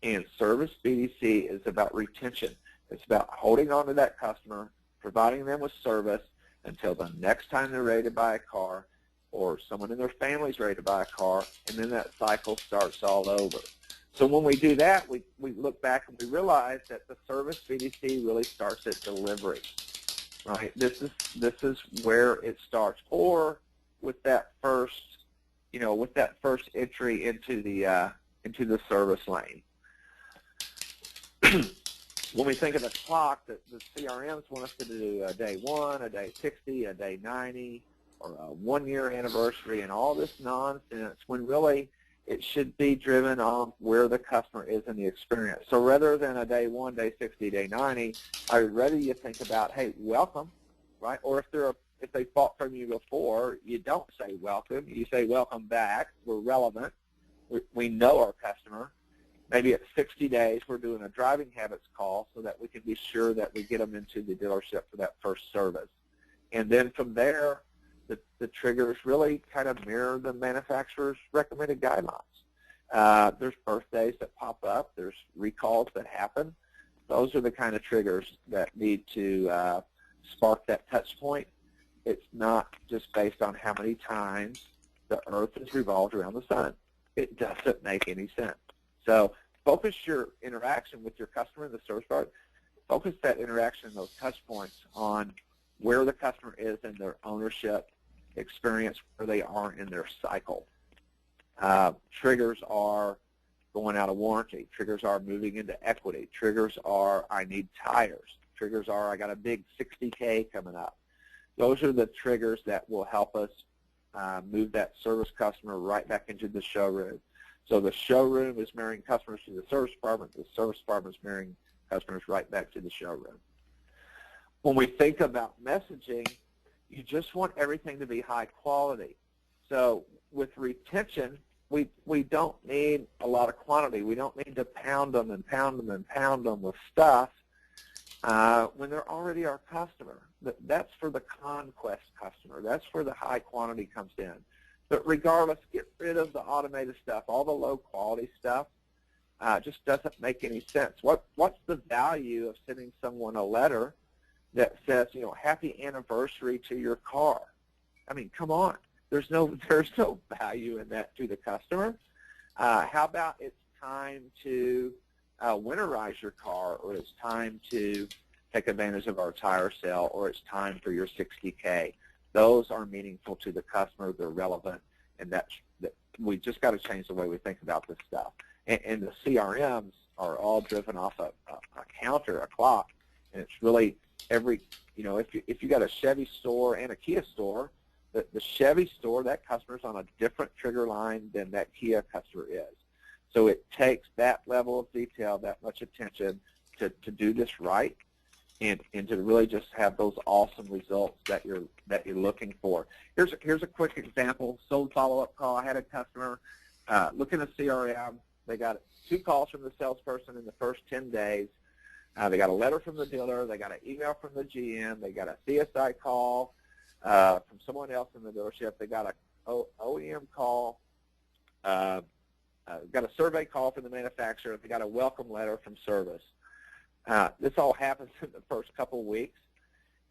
And Service BDC is about retention. It's about holding on to that customer, providing them with service until the next time they're ready to buy a car or someone in their family is ready to buy a car, and then that cycle starts all over. So when we do that, we look back and we realize that the Service BDC really starts at delivery, right? This is where it starts, or with that first, entry into the service lane. When we think of the clock, the CRMs want us to do a day 1, a day 60, a day 90, or a 1-year anniversary, and all this nonsense, when really it should be driven on where the customer is in the experience. So rather than a day 1, day 60, day 90, I would rather you think about, hey, welcome, right? Or if they bought from you before, you don't say welcome. You say welcome back. We're relevant. We know our customer. Maybe at 60 days, we're doing a driving habits call so that we can be sure that we get them into the dealership for that first service. And then from there, the triggers really kind of mirror the manufacturer's recommended guidelines. There's birthdays that pop up. There's recalls that happen. Those are the kind of triggers that need to spark that touch point. It's not just based on how many times the earth has revolved around the sun. It doesn't make any sense. So focus your interaction with your customer in the service part. Focus that interaction, those touch points, on where the customer is in their ownership experience, where they are in their cycle. Triggers are going out of warranty. Triggers are moving into equity. Triggers are I need tires. Triggers are I got a big 60K coming up. Those are the triggers that will help us move that service customer right back into the showroom. So the showroom is marrying customers to the service department. The service department is marrying customers right back to the showroom. When we think about messaging, you just want everything to be high quality. So with retention, we don't need a lot of quantity. We don't need to pound them and pound them and pound them with stuff when they're already our customer. That's for the conquest customer. That's where the high quantity comes in. But regardless, get rid of the automated stuff. All the low-quality stuff just doesn't make any sense. What's the value of sending someone a letter that says, happy anniversary to your car? I mean, come on. There's no value in that to the customer. How about it's time to winterize your car, or it's time to take advantage of our tire sale, or it's time for your 60K. Those are meaningful to the customer. They're relevant, and that we just got to change the way we think about this stuff. And the CRMs are all driven off a counter, a clock, and it's really if you got a Chevy store and a Kia store, the Chevy store, that customer's on a different trigger line than that Kia customer is. So it takes that level of detail, that much attention to do this right, and to really just have those awesome results that you're looking for. Here's a quick example. Sold follow-up call. I had a customer look in a CRM. They got 2 calls from the salesperson in the first 10 days. They got a letter from the dealer. They got an email from the GM. They got a CSI call from someone else in the dealership. They got an OEM call. Got a survey call from the manufacturer. They got a welcome letter from service. This all happens in the first couple of weeks,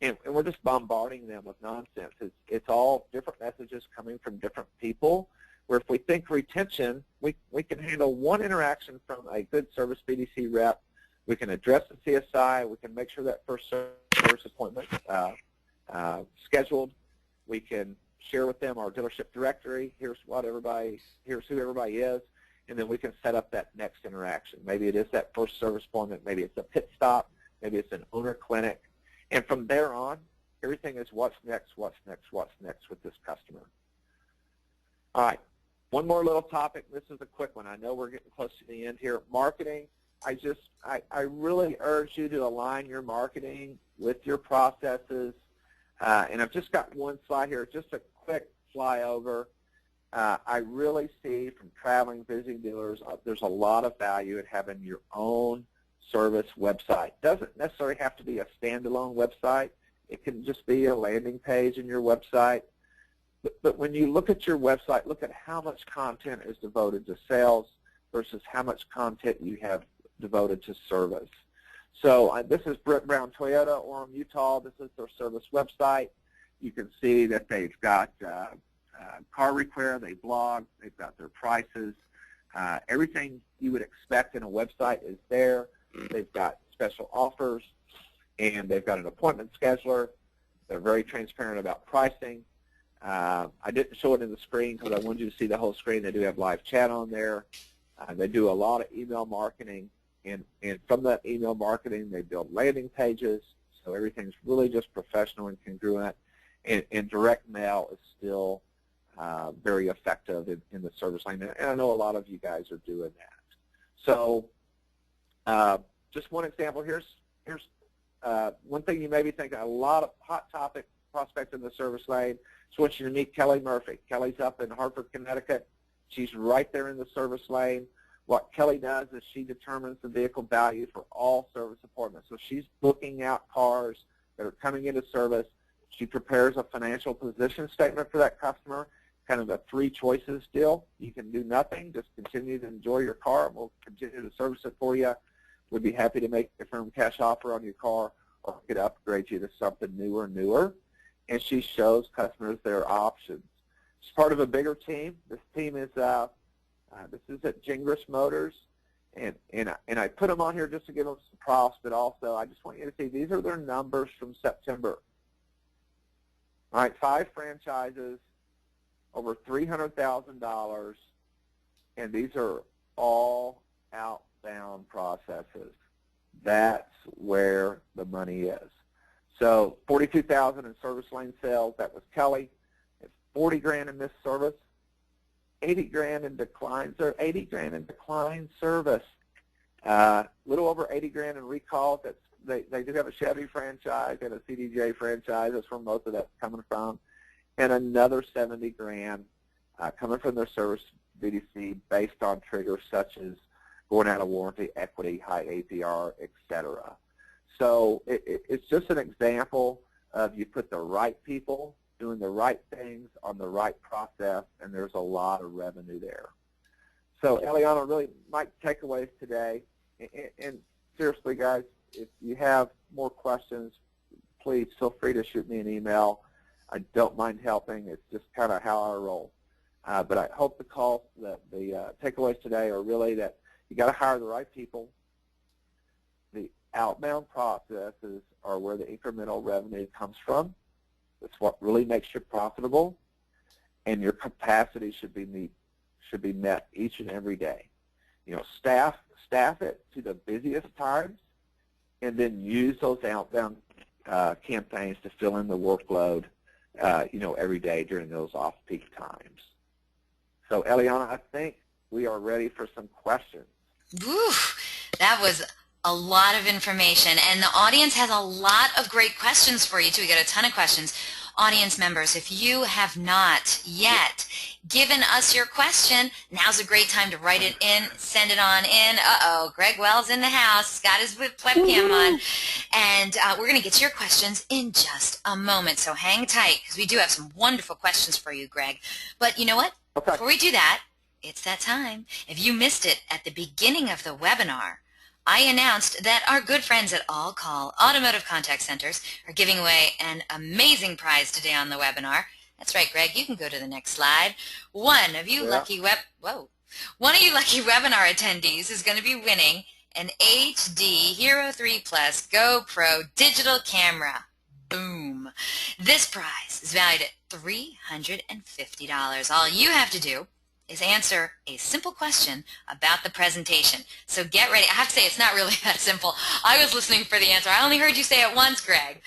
and we're just bombarding them with nonsense. It's all different messages coming from different people, where if we think retention, we can handle one interaction from a good Service BDC rep. We can address the CSI. We can make sure that first service appointment scheduled. We can share with them our dealership directory. Here's who everybody is. And then we can set up that next interaction. Maybe it is that first service appointment. Maybe it's a pit stop. Maybe it's an owner clinic. And from there on, Everything is what's next, what's next, what's next with this customer. All right, one more little topic. This is a quick one. I know we're getting close to the end here. Marketing. I really urge you to align your marketing with your processes. And I've just got one slide here, just a quick flyover. I really see from traveling, visiting dealers, there's a lot of value in having your own service website. Doesn't necessarily have to be a standalone website. It can just be a landing page in your website. But when you look at your website, look at how much content is devoted to sales versus how much content you have devoted to service. So this is Britt Brown Toyota, Orem, Utah. This is their service website. You can see that they've got car repair, they blog, they've got their prices. Everything you would expect in a website is there. They've got special offers, and they've got an appointment scheduler. They're very transparent about pricing. I didn't show it in the screen because I wanted you to see the whole screen. They do have live chat on there. They do a lot of email marketing, and from that email marketing, they build landing pages, so everything's really just professional and congruent, and direct mail is still very effective in the service lane, and I know a lot of you guys are doing that. So just one example. Here's one thing you may be thinking, a lot of hot topic prospects in the service lane. So I want you to meet Kelly Murphy. Kelly's up in Hartford, Connecticut. She's right there in the service lane. What Kelly does is she determines the vehicle value for all service appointments. So she's looking out cars that are coming into service. She prepares a financial position statement for that customer, kind of a three choices deal. You can do nothing, just continue to enjoy your car, and we'll continue to service it for you. We'd be happy to make a firm cash offer on your car, or we could upgrade you to something newer. And she shows customers their options. She's part of a bigger team. This team is this is at Gingras Motors, and I put them on here just to give them some props, but also I just want you to see these are their numbers from September. All right, 5 franchises, over $300,000, and these are all outbound processes. That's where the money is. So $42,000 in service lane sales, that was Kelly. It's $40,000 in missed service, $80,000 in declines, or $80,000 in decline service. Little over $80,000 in recalls. They do have a Chevy franchise and a CDJ franchise. That's where most of that's coming from, and another $70,000 coming from their service BDC based on triggers such as going out of warranty, equity, high APR, etc. So it's just an example of you put the right people doing the right things on the right process, and there's a lot of revenue there. So, Eliana, really my takeaways today, and seriously, guys, if you have more questions, please feel free to shoot me an email. I don't mind helping. It's just kind of how I roll. But I hope the takeaways today are really that you got to hire the right people. The outbound processes are where the incremental revenue comes from. That's what really makes you profitable, and your capacity should be met each and every day. You know, staff it to the busiest times, and then use those outbound campaigns to fill in the workload, every day during those off-peak times. So, Eliana, I think we are ready for some questions. Woo, that was a lot of information, and the audience has a lot of great questions for you too. We got a ton of questions. Audience members, if you have not yet given us your question, now's a great time to write it in, send it on in. Greg Wells in the house, got his webcam on, and we're going to get to your questions in just a moment, so hang tight because we do have some wonderful questions for you, Greg. But you know what? Okay. Before we do that, it's that time. If you missed it at the beginning of the webinar, I announced that our good friends at All Call Automotive Contact Centers are giving away an amazing prize today on the webinar. That's right, Greg. You can go to the next slide. One of you lucky webinar attendees is going to be winning an HD Hero 3 Plus GoPro digital camera. Boom. This prize is valued at $350. All you have to do is answer a simple question about the presentation. So get ready. I have to say, it's not really that simple. I was listening for the answer. I only heard you say it once, Greg.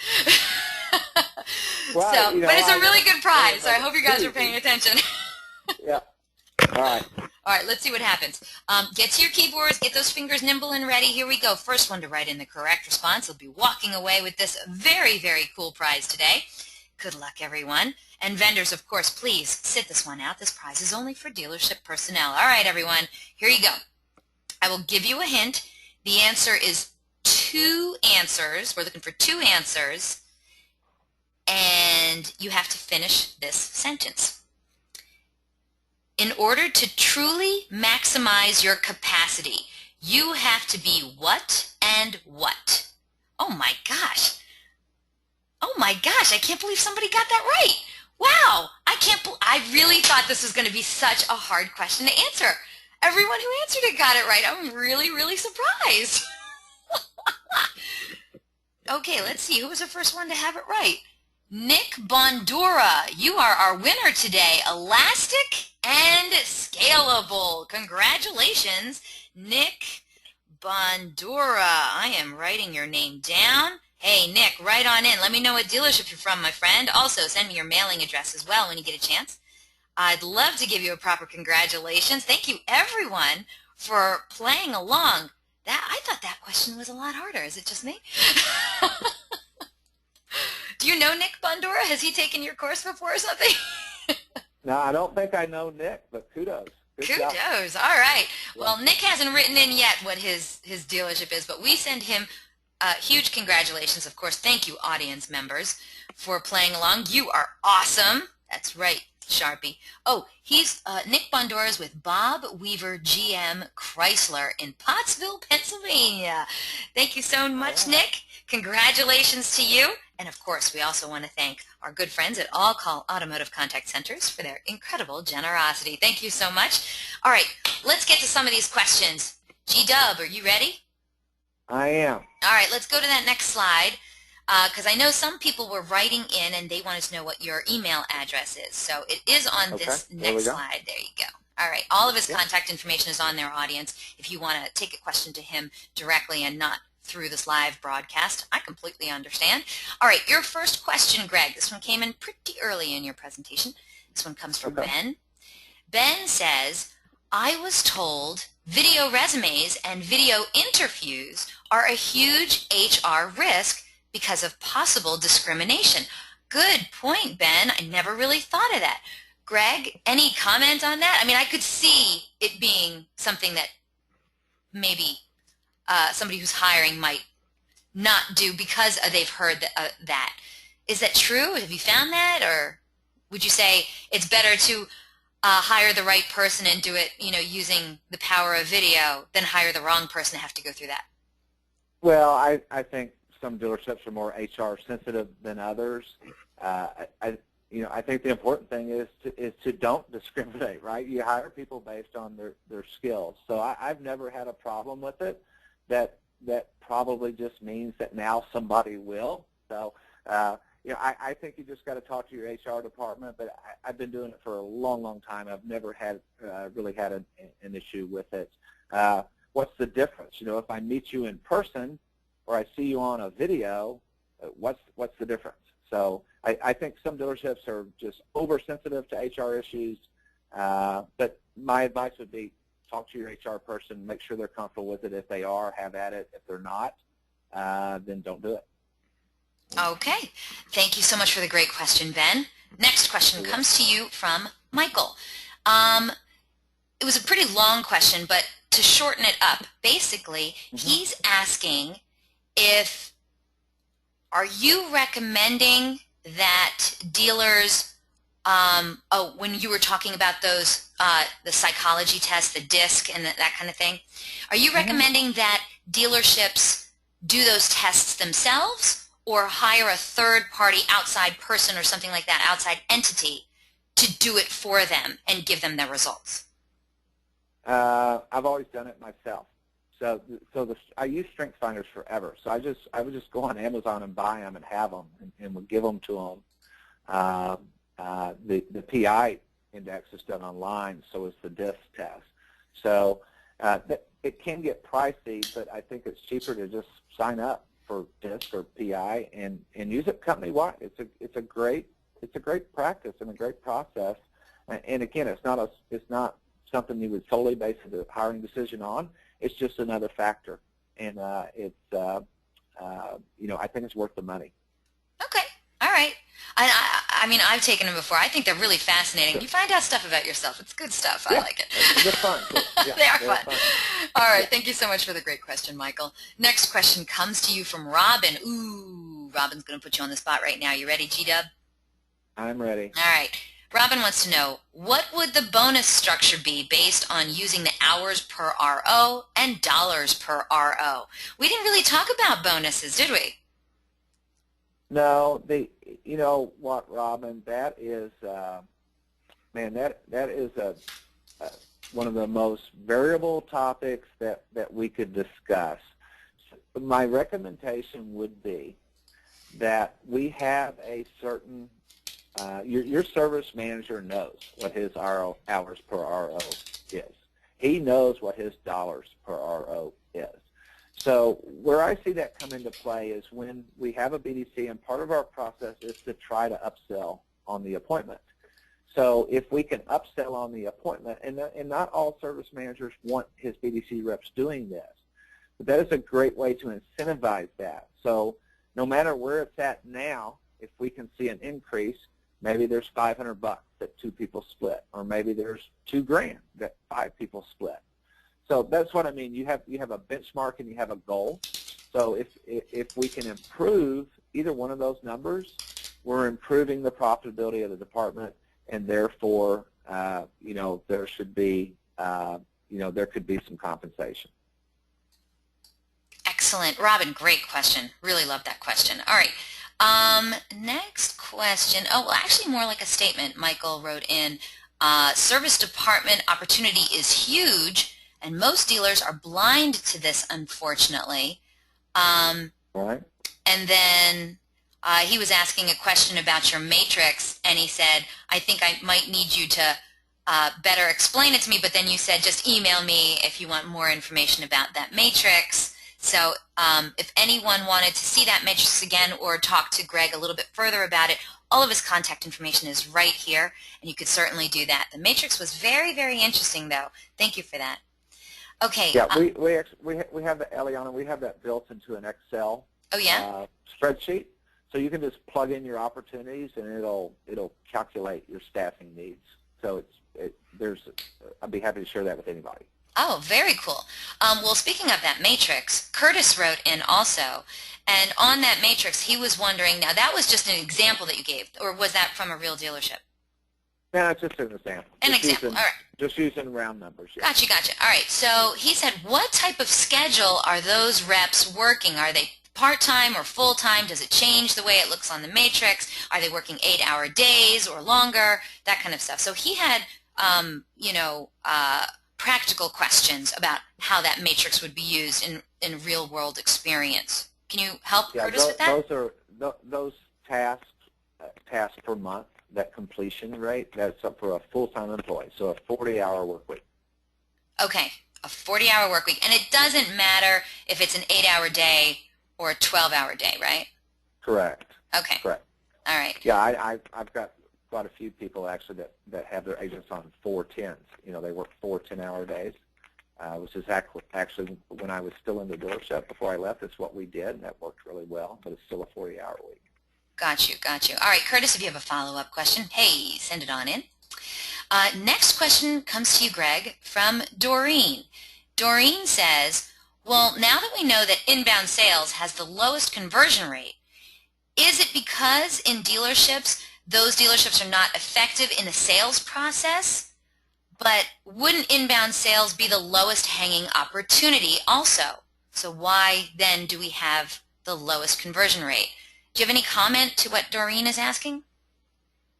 Well, you know, But it's a really good prize, so I hope you guys are easy. paying attention. Yeah. All right. All right, let's see what happens. Get to your keyboards, get those fingers nimble and ready. Here we go. First one to write in the correct response will be walking away with this very, very cool prize today. Good luck, everyone. And vendors, of course, please sit this one out. This prize is only for dealership personnel. All right, everyone, here you go. I will give you a hint. The answer is 2 answers. We're looking for 2 answers, and you have to finish this sentence. In order to truly maximize your capacity, you have to be what and what? Oh my gosh. Oh my gosh, I can't believe somebody got that right. Wow, I really thought this was going to be such a hard question to answer. Everyone who answered it got it right. I'm really, really surprised. Okay, let's see. Who was the first one to have it right? Nick Bondura, you are our winner today. Elastic and scalable. Congratulations, Nick Bondura. I am writing your name down. Hey, Nick, write on in. Let me know what dealership you're from, my friend. Also, send me your mailing address as well when you get a chance. I'd love to give you a proper congratulations. Thank you, everyone, for playing along. I thought that question was a lot harder. Is it just me? Do you know Nick Bondura? Has he taken your course before or something? No, I don't think I know Nick, but kudos. Good job. Kudos. All right. Well, Nick hasn't written in yet what his dealership is, but we send him huge congratulations, of course. Thank you, audience members, for playing along. You are awesome. That's right, Sharpie. Oh, he's Nick Bondura is with Bob Weaver GM Chrysler in Pottsville, Pennsylvania. Thank you so much, Nick. Congratulations to you. And of course, we also want to thank our good friends at All Call Automotive Contact Centers for their incredible generosity. Thank you so much. All right, let's get to some of these questions. G-Dub, are you ready? I am. All right, let's go to that next slide because I know some people were writing in and they wanted to know what your email address is. So it is on this next slide. There you go. All right, all of his contact information is on their audience. If you want to take a question to him directly and not through this live broadcast, I completely understand. All right, your first question, Greg. This one came in pretty early in your presentation. This one comes from Ben. Ben says, I was told video resumes and video interviews are a huge HR risk because of possible discrimination. Good point, Ben. I never really thought of that. Greg, any comment on that? I mean, I could see it being something that maybe somebody who's hiring might not do because they've heard that. Is that true? Have you found that? Or would you say it's better to hire the right person and do it, using the power of video than hire the wrong person to have to go through that? Well, I think some dealerships are more HR sensitive than others. I think the important thing is to don't discriminate, right? You hire people based on their skills. So I've never had a problem with it. That probably just means that now somebody will. So I think you just got to talk to your HR department. But I've been doing it for a long, long time. I've never had really had an issue with it. What's the difference? If I meet you in person or I see you on a video, what's the difference? So I think some dealerships are just oversensitive to HR issues. But my advice would be talk to your HR person, make sure they're comfortable with it. If they are, have at it. If they're not, then don't do it. Okay. Thank you so much for the great question, Ben. Next question comes to you from Michael. It was a pretty long question, but to shorten it up, basically, he's asking are you recommending that dealers, when you were talking about those, the psychology test, the DISC, and that kind of thing, are you recommending that dealerships do those tests themselves or hire a third-party outside person or something like that, outside entity, to do it for them and give them their results? I've always done it myself. So I use strength finders forever. So I would just go on Amazon and buy them and have them and would give them to them. The PI index is done online, so is the DISC test. So it can get pricey, but I think it's cheaper to just sign up for DISC or PI and use it company wide. It's a great practice and a great process. And again, it's not something you would solely base the hiring decision on. It's just another factor, and I think it's worth the money. Okay, all right. I mean, I've taken them before. I think they're really fascinating. Sure. You find out stuff about yourself. It's good stuff. Yeah, I like it. they're fun. Yeah, they are fun. fun. All right, thank you so much for the great question, Michael. Next question comes to you from Robin. Ooh, Robin's going to put you on the spot right now. You ready, G-Dub? I'm ready. All right. Robin wants to know, what would the bonus structure be based on using the hours per RO and dollars per RO? We didn't really talk about bonuses, did we? No, you know what, Robin? That is, man, that is one of the most variable topics that we could discuss. My recommendation would be that we have a certain your service manager knows what his hours per RO is. He knows what his dollars per RO is. So where I see that come into play is when we have a BDC, and part of our process is to try to upsell on the appointment. So if we can upsell on the appointment, and not all service managers want his BDC reps doing this, but that is a great way to incentivize that. So no matter where it's at now, if we can see an increase, maybe there's $500 that 2 people split, or maybe there's $2,000 that 5 people split. So that's what I mean. You have a benchmark and you have a goal. So if we can improve either one of those numbers, we're improving the profitability of the department, and therefore, there should be, there could be some compensation. Excellent. Robin, great question. Really love that question. All right. Next question. Oh, well, actually more like a statement. Michael wrote in, service department opportunity is huge, and most dealers are blind to this, unfortunately. Right. And then he was asking a question about your matrix, and he said, I think I might need you to better explain it to me, but then you said just email me if you want more information about that matrix. So if anyone wanted to see that matrix again or talk to Greg a little bit further about it, all of his contact information is right here, and you could certainly do that. The matrix was very, very interesting, though. Thank you for that. Okay. Yeah, we have that, Eliana, we have that built into an Excel spreadsheet. So you can just plug in your opportunities, and it'll calculate your staffing needs. So I'd be happy to share that with anybody. Oh, very cool. Well, speaking of that matrix, Curtis wrote in also, and on that matrix, he was wondering, now that was just an example that you gave, or was that from a real dealership? No, it's just an example. An example, all right. Just using round numbers. Yeah. Gotcha. All right, so he said, what type of schedule are those reps working? Are they part-time or full-time? Does it change the way it looks on the matrix? Are they working 8-hour days or longer? That kind of stuff. So he had, practical questions about how that matrix would be used in real-world experience. Can you help Curtis with that? Those tasks per month, that completion rate, that's up for a full-time employee, so a 40-hour work week. Okay, a 40-hour work week. And it doesn't matter if it's an 8-hour day or a 12-hour day, right? Correct. Okay. Correct. All right. Yeah, I've got quite a few people actually that have their agents on 4-10s. They work 4 10-hour days, which is actually when I was still in the dealership before I left, that's what we did, and that worked really well, but it's still a 40-hour week. Got you. All right, Curtis, if you have a follow-up question, hey, send it on in. Next question comes to you, Greg, from Doreen. Doreen says, well, now that we know that inbound sales has the lowest conversion rate, is it because in dealerships, those dealerships are not effective in the sales process? But wouldn't inbound sales be the lowest hanging opportunity also? So why then do we have the lowest conversion rate? Do you have any comment to what Doreen is asking?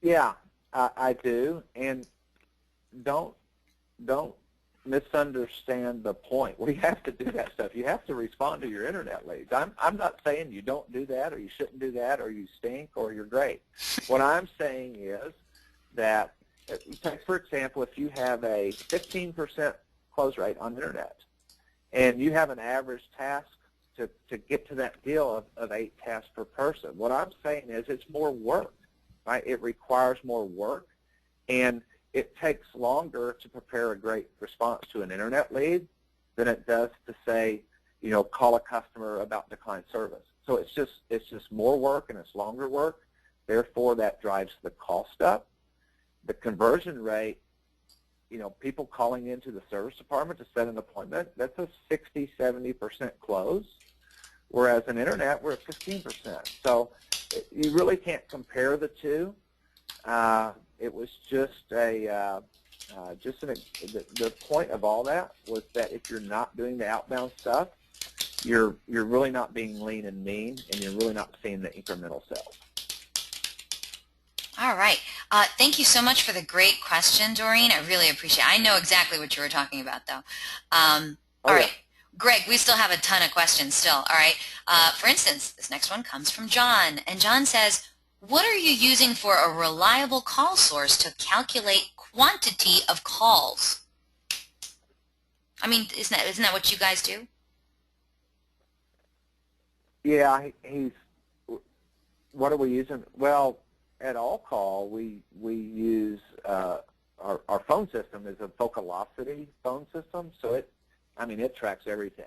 Yeah, I do, and don't misunderstand the point. We have to do that stuff. You have to respond to your internet leads. I'm not saying you don't do that, or you shouldn't do that, or you stink, or you're great. What I'm saying is that, take for example, if you have a 15% close rate on the internet, and you have an average task to get to that deal of 8 tasks per person. What I'm saying is it's more work, right? It requires more work, and it takes longer to prepare a great response to an internet lead than it does to say, call a customer about declined service. So it's just more work and it's longer work. Therefore, that drives the cost up. The conversion rate, people calling into the service department to set an appointment, that's a 60-70% close. Whereas in internet, we're at 15%. So you really can't compare the two. It was just the point of all that was that if you're not doing the outbound stuff, you're really not being lean and mean, and you're really not seeing the incremental sales. All right. Thank you so much for the great question, Doreen. I really appreciate it. I know exactly what you were talking about, though. All right. Greg, we still have a ton of questions still. All right. For instance, this next one comes from John, and John says, what are you using for a reliable call source to calculate quantity of calls? I mean, isn't that what you guys do? Yeah, what are we using? Well, at All Call, we use our phone system is a Vocalocity phone system, so it tracks everything.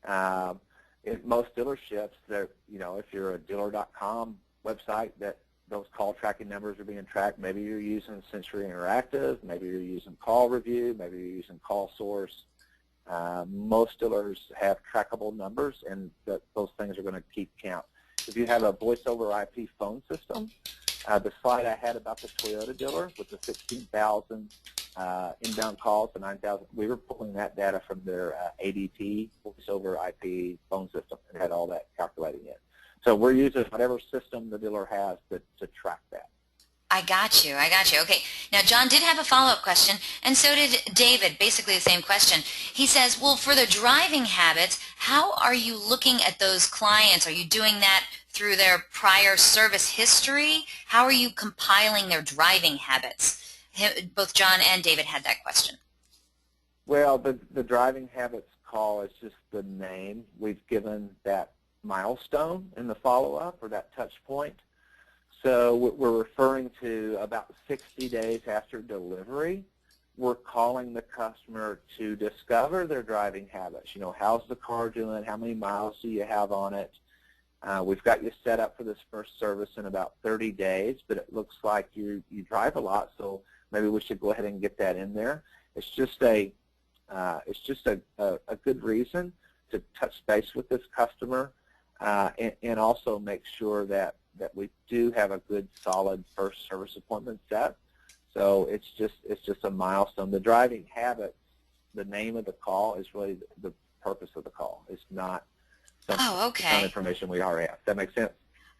In most dealerships, if you're a dealer.com website, that those call tracking numbers are being tracked. Maybe you're using Century Interactive, maybe you're using Call Review, maybe you're using Call Source. Most dealers have trackable numbers, and those things are going to keep count. If you have a voice over IP phone system, the slide I had about the Toyota dealer with the 16,000 inbound calls, the 9,000, we were pulling that data from their ADT, voice over IP phone system, and had all that calculating it. So we're using whatever system the dealer has to track that. I got you. Okay. Now, John did have a follow-up question, and so did David, basically the same question. He says, well, for the driving habits, how are you looking at those clients? Are you doing that through their prior service history? How are you compiling their driving habits? Both John and David had that question. Well, the driving habits call is just the name. We've given that milestone in the follow-up, or that touch point. So we're referring to about 60 days after delivery. We're calling the customer to discover their driving habits. How's the car doing? How many miles do you have on it? We've got you set up for this first service in about 30 days, but it looks like you drive a lot, so maybe we should go ahead and get that in there. It's just a good reason to touch base with this customer and also make sure that we do have a good, solid first service appointment set. So it's just a milestone. The driving habits, the name of the call is really the purpose of the call. It's not some information we already have. Does that make sense?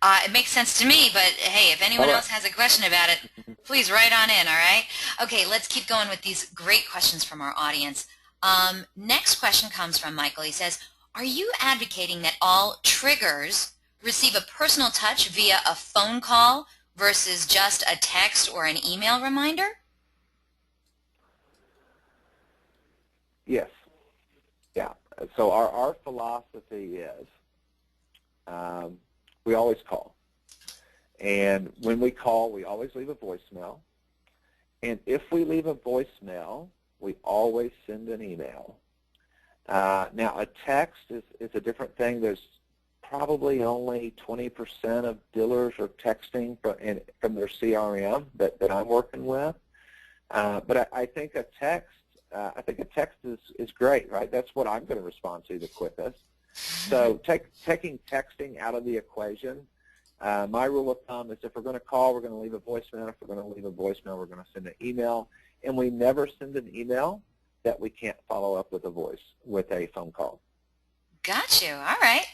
It makes sense to me, but hey, if anyone else has a question about it, please write on in, all right? Okay, let's keep going with these great questions from our audience. Next question comes from Michael. He says, are you advocating that all triggers receive a personal touch via a phone call versus just a text or an email reminder? Yes. Yeah. So our philosophy is we always call. And when we call, we always leave a voicemail. And if we leave a voicemail, we always send an email. Now, a text is a different thing. There's probably only 20% of dealers are texting from their CRM that I'm working with. But I think a text is great, right? That's what I'm going to respond to the quickest. So taking texting out of the equation, my rule of thumb is if we're going to call, we're going to leave a voicemail. If we're going to leave a voicemail, we're going to send an email. And we never send an email that we can't follow up with a phone call. Got you. All right.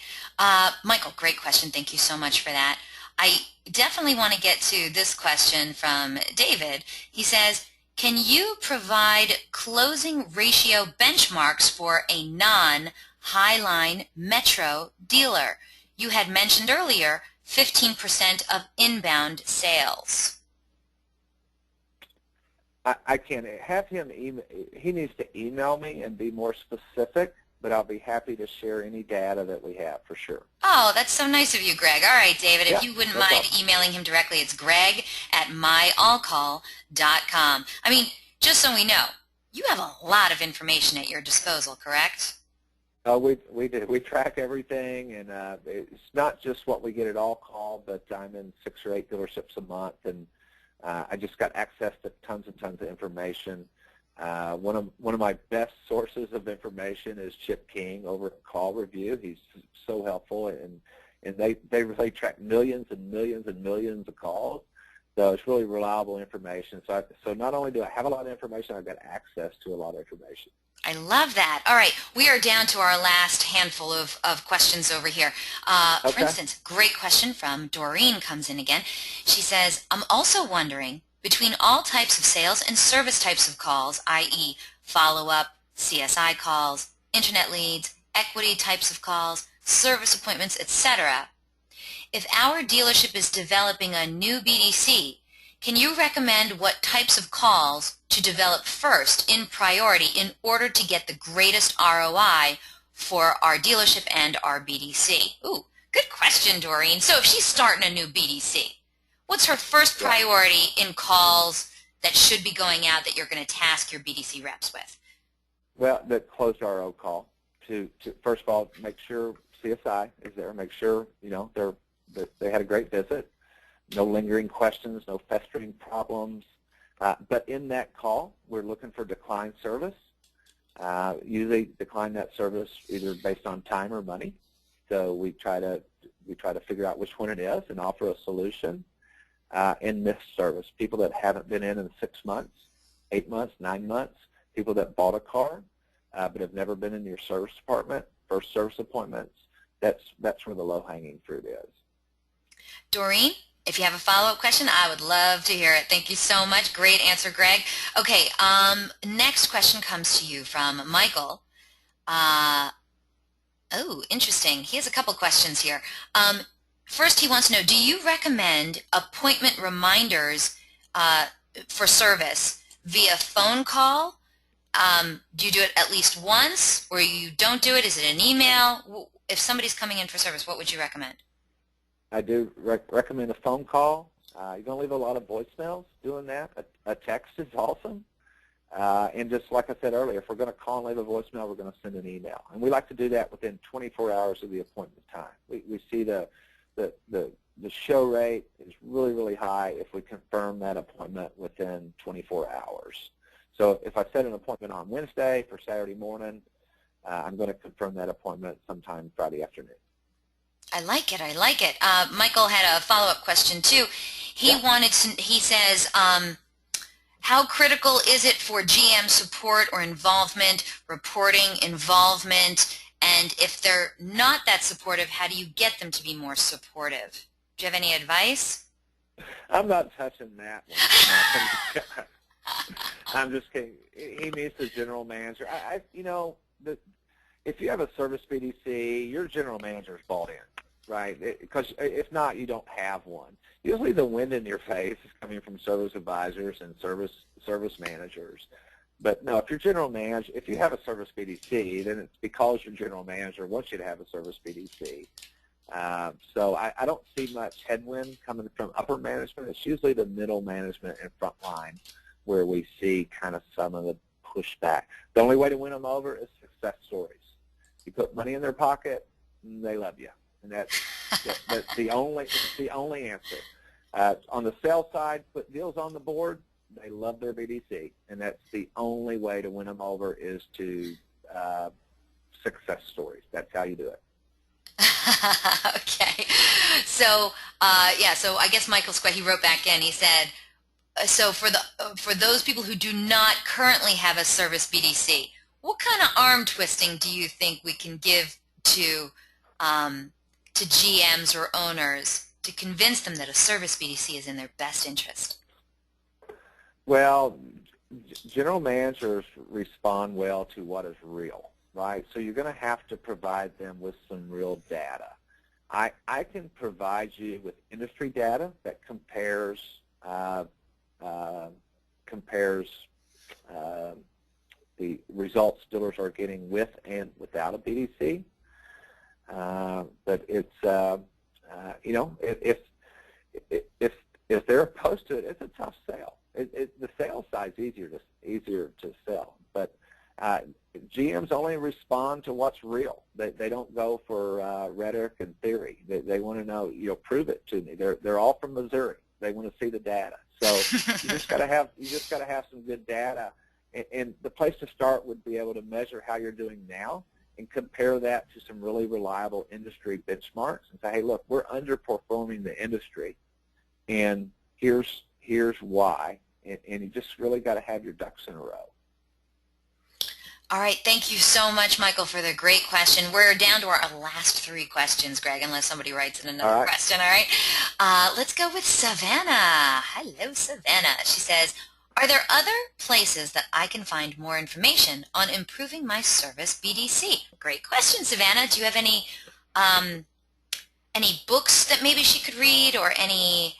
Michael, great question. Thank you so much for that. I definitely want to get to this question from David. He says, can you provide closing ratio benchmarks for a non-Highline Metro dealer? You had mentioned earlier 15% of inbound sales. I can have him email. He needs to email me and be more specific but I'll be happy to share any data that we have for sure. Oh, that's so nice of you, Greg. All right, David, Yeah, if you wouldn't no mind problem. emailing him directly, it's greg@myallcall.com. I mean, just so we know, you have a lot of information at your disposal, correct? We do. We track everything, and it's not just what we get at All Call, but I'm in 6 or 8 dealerships a month, and I just got access to tons and tons of information. One of my best sources of information is Chip King over at Call Review. He's so helpful, and they really track millions and millions and millions of calls. So it's really reliable information. So not only do I have a lot of information, I've got access to a lot of information. I love that. All right, we are down to our last handful of questions over here. For Okay. instance, great question from Doreen comes in again. She says, I'm also wondering, between all types of sales and service types of calls, i.e. follow-up, CSI calls, internet leads, equity types of calls, service appointments, etc., if our dealership is developing a new BDC, can you recommend what types of calls to develop first in priority in order to get the greatest ROI for our dealership and our BDC? Ooh, good question, Doreen. So if she's starting a new BDC, what's her first priority in calls that should be going out that you're going to task your BDC reps with? Well, the closed RO call to first of all make sure CSI is there, make sure they had a great visit, no lingering questions, no festering problems. But in that call, we're looking for decline service. Usually decline that service either based on time or money. So we try to figure out which one it is and offer a solution. And missed service, people that haven't been in 6 months, 8 months, 9 months, people that bought a car but have never been in your service department, first service appointments. That's where the low-hanging fruit is. Doreen, if you have a follow-up question, I would love to hear it. Thank you so much. Great answer, Greg. Okay, next question comes to you from Michael. Oh, interesting. He has a couple questions here. First, he wants to know, do you recommend appointment reminders for service via phone call? Do you do it at least once, or you don't do it? Is it an email? If somebody's coming in for service, what would you recommend? I do recommend a phone call. You're going to leave a lot of voicemails doing that. A text is awesome. And just like I said earlier, if we're going to call and leave a voicemail, we're going to send an email. And we like to do that within 24 hours of the appointment time. We see the show rate is really, really high if we confirm that appointment within 24 hours. So if I set an appointment on Wednesday for Saturday morning, I'm going to confirm that appointment sometime Friday afternoon. I like it. I like it. Michael had a follow-up question too. He says, how critical is it for GM support or involvement, reporting involvement, and if they're not that supportive, how do you get them to be more supportive? Do you have any advice? I'm not touching that one. I'm just kidding. He means the general manager. If you have a service BDC, your general manager is bought in, right? Because if not, you don't have one. Usually the wind in your face is coming from service advisors and service managers. But no, if you have a service BDC, then it's because your general manager wants you to have a service BDC. So I don't see much headwind coming from upper management. It's usually the middle management and front line where we see kind of some of the pushback. The only way to win them over is success stories. You put money in their pocket, and they love you, and that's the only answer. On the sales side, put deals on the board. They love their BDC, and that's the only way to win them over is to success stories. That's how you do it. Okay. So, so I guess Michael's question, he wrote back in, he said, so for those people who do not currently have a service BDC, what kind of arm twisting do you think we can give to GMs or owners to convince them that a service BDC is in their best interest? Well, general managers respond well to what is real, right? So you're going to have to provide them with some real data. I can provide you with industry data that compares the results dealers are getting with and without a BDC. But it's you know, if they're opposed to it, it's a tough sale. The sales side's easier to sell, but GMs only respond to what's real. They don't go for rhetoric and theory. They want to know, you know, prove it to me. They're all from Missouri. They want to see the data. So you just got to have some good data. And the place to start would be able to measure how you're doing now and compare that to some really reliable industry benchmarks and say, hey, look, we're underperforming the industry, and here's why. And you just really got to have your ducks in a row. All right, thank you so much, Michael, for the great question. We're down to our last 3 questions, Greg, unless somebody writes in another question, all right? Let's go with Savannah. Hello, Savannah. She says, are there other places that I can find more information on improving my service BDC? Great question, Savannah. Do you have any books that maybe she could read, or any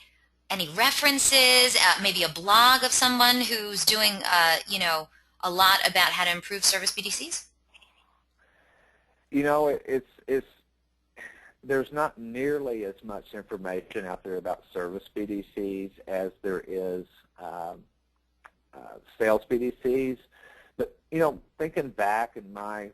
references, maybe a blog of someone who's doing, you know, a lot about how to improve service BDCs? You know, there's not nearly as much information out there about service BDCs as there is sales BDCs. But, you know, thinking back in my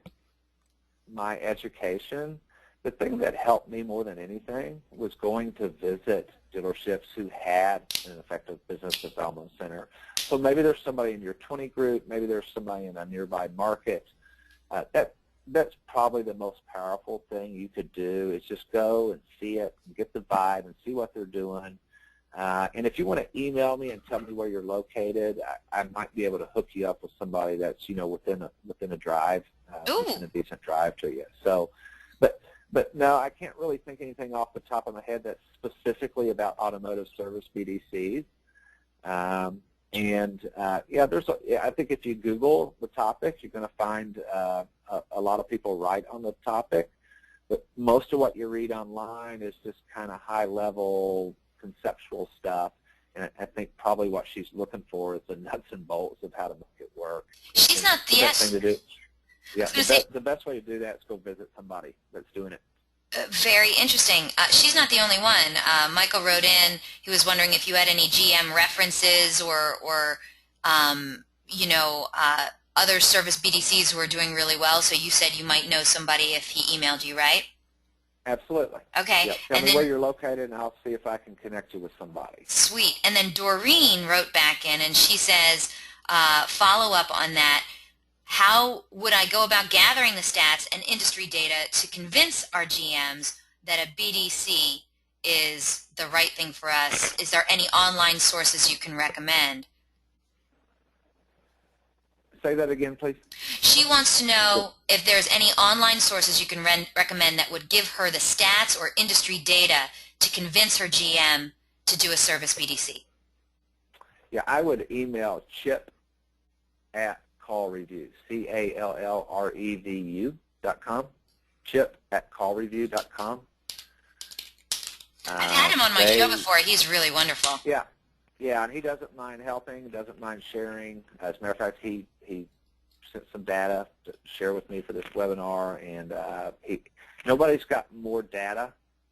education, the thing that helped me more than anything was going to visit dealerships who had an effective business development center. So maybe there's somebody in your 20 group, maybe there's somebody in a nearby market. That's probably the most powerful thing you could do, is just go and see it, and get the vibe, and see what they're doing. And if you want to email me and tell me where you're located, I might be able to hook you up with somebody that's, you know, within a drive, within a decent drive to you. So, but no, I can't really think anything off the top of my head that's specifically about automotive service BDCs. Yeah, I think if you Google the topic, you're going to find a lot of people write on the topic. But most of what you read online is just kind of high-level conceptual stuff. And I think probably what she's looking for is the nuts and bolts of how to make it work. She's not the best thing to do. Yeah, the best way to do that is go visit somebody that's doing it. Very interesting. She's not the only one. Michael wrote in. He was wondering if you had any GM references or you know, other service BDCs who are doing really well. So you said you might know somebody if he emailed you, right? Absolutely. Okay. Yep. Tell me where you're located, and I'll see if I can connect you with somebody. Sweet. And then Doreen wrote back in, and she says, follow up on that. How would I go about gathering the stats and industry data to convince our GMs that a BDC is the right thing for us? Is there any online sources you can recommend? Say that again, please. She wants to know if there's any online sources you can recommend that would give her the stats or industry data to convince her GM to do a service BDC. Yeah, I would email Chip at CallReview, CallRevu.com, Chip at CallReview.com. I've had him on my show before. He's really wonderful. Yeah, and he doesn't mind helping, doesn't mind sharing. As a matter of fact, he sent some data to share with me for this webinar, and nobody's got more data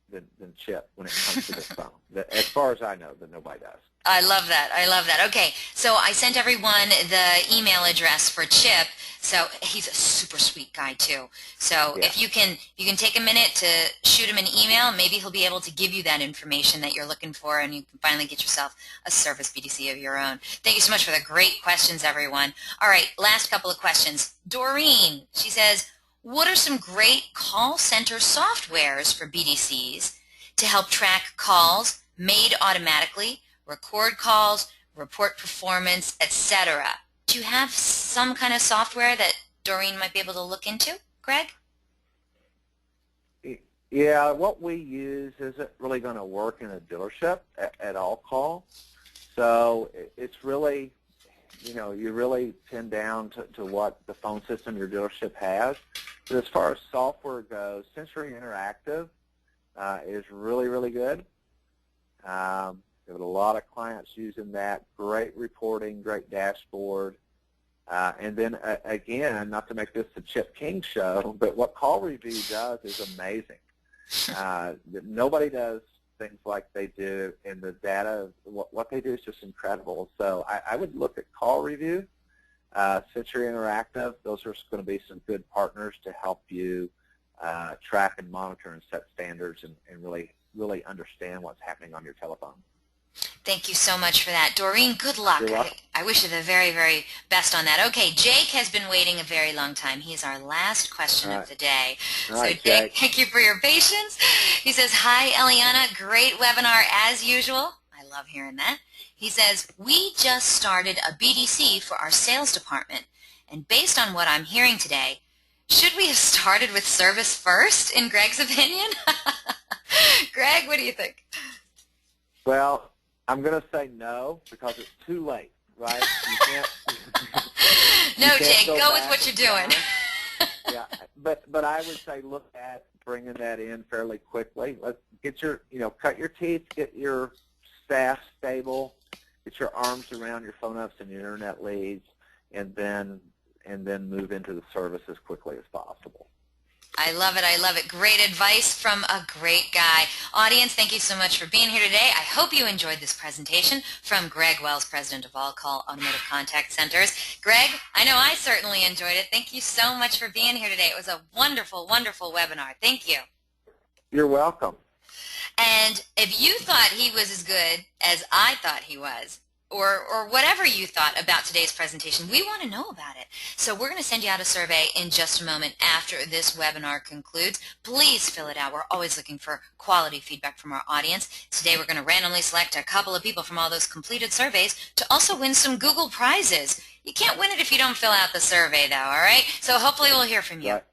than Chip when it comes to this phone. As far as I know, that nobody does. I love that. I love that. Okay, so I sent everyone the email address for Chip. So he's a super sweet guy too. So if you can take a minute to shoot him an email, maybe he'll be able to give you that information that you're looking for, and you can finally get yourself a service BDC of your own. Thank you so much for the great questions, everyone. All right, last couple of questions. Doreen, she says, what are some great call center softwares for BDCs to help track calls made automatically, record calls, report performance, etc.? Do you have some kind of software that Doreen might be able to look into, Greg? Yeah, what we use isn't really going to work in a dealership at all call. So it's really, you know, you really pin down to what the phone system your dealership has. But as far as software goes, Sensory Interactive is really, really good. There were a lot of clients using that. Great reporting, great dashboard. And then, again, not to make this the Chip King show, but what Call Review does is amazing. Nobody does things like they do, and the data, what they do is just incredible. So I would look at Call Review, Century Interactive. Those are going to be some good partners to help you track and monitor and set standards and really understand what's happening on your telephone. Thank you so much for that. Doreen, good luck. I wish you the very, very best on that. Okay, Jake has been waiting a very long time. He's our last question of the day. All right, Jake, thank you for your patience. He says, hi, Eliana. Great webinar as usual. I love hearing that. He says, we just started a BDC for our sales department, and based on what I'm hearing today, should we have started with service first, in Greg's opinion? Greg, what do you think? Well, I'm going to say no because it's too late, right? You can't. No, Jake, go with what you're doing. Yeah, but I would say look at bringing that in fairly quickly. Let's get your, cut your teeth, get your staff stable, get your arms around your phone ups and your internet leads, and then move into the service as quickly as possible. I love it. I love it. Great advice from a great guy. Audience, thank you so much for being here today. I hope you enjoyed this presentation from Greg Wells, President of All Call Automotive Contact Centers. Greg, I know I certainly enjoyed it. Thank you so much for being here today. It was a wonderful, wonderful webinar. Thank you. You're welcome. And if you thought he was as good as I thought he was, or whatever you thought about today's presentation, we want to know about it. So we're going to send you out a survey in just a moment after this webinar concludes. Please fill it out. We're always looking for quality feedback from our audience. Today we're going to randomly select a couple of people from all those completed surveys to also win some Google prizes. You can't win it if you don't fill out the survey, though, all right? So hopefully we'll hear from you. Right.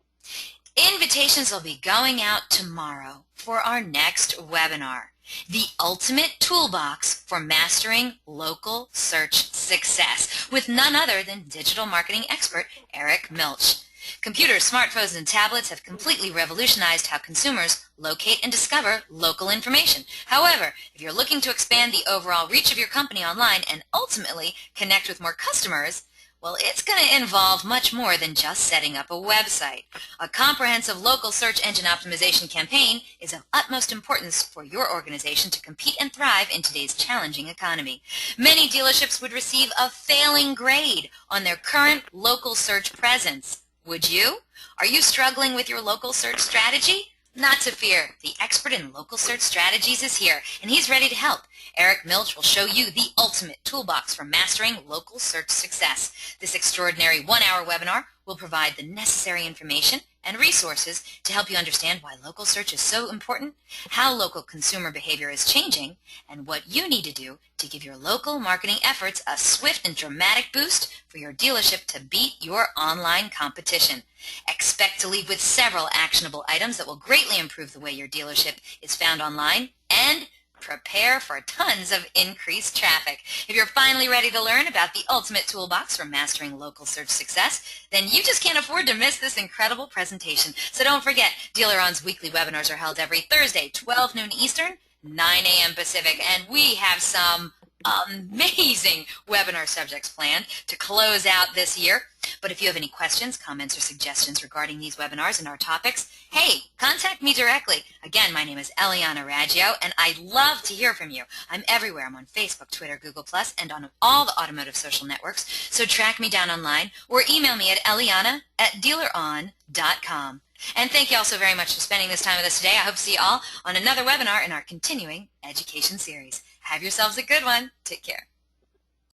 Invitations will be going out tomorrow for our next webinar. The Ultimate Toolbox for Mastering Local Search Success with none other than digital marketing expert Eric Milch. Computers, smartphones, and tablets have completely revolutionized how consumers locate and discover local information. However, if you're looking to expand the overall reach of your company online and ultimately connect with more customers, well, it's going to involve much more than just setting up a website. A comprehensive local search engine optimization campaign is of utmost importance for your organization to compete and thrive in today's challenging economy. Many dealerships would receive a failing grade on their current local search presence. Would you? Are you struggling with your local search strategy? Not to fear. The expert in local search strategies is here, and he's ready to help. Eric Milch will show you the ultimate toolbox for mastering local search success. This extraordinary one-hour webinar will provide the necessary information and resources to help you understand why local search is so important, how local consumer behavior is changing, and what you need to do to give your local marketing efforts a swift and dramatic boost for your dealership to beat your online competition. Expect to leave with several actionable items that will greatly improve the way your dealership is found online, and prepare for tons of increased traffic. If you're finally ready to learn about the ultimate toolbox for mastering local search success, then you just can't afford to miss this incredible presentation. So don't forget, Dealer On's weekly webinars are held every Thursday, 12 noon Eastern, 9 a.m. Pacific, and we have some amazing webinar subjects planned to close out this year. But if you have any questions, comments, or suggestions regarding these webinars and our topics, hey, contact me directly. Again, my name is Eliana Raggio, and I'd love to hear from you. I'm everywhere. I'm on Facebook, Twitter, Google+, and on all the automotive social networks. So track me down online or email me at eliana@dealeron.com. And thank you all so very much for spending this time with us today. I hope to see you all on another webinar in our continuing education series. Have yourselves a good one. Take care.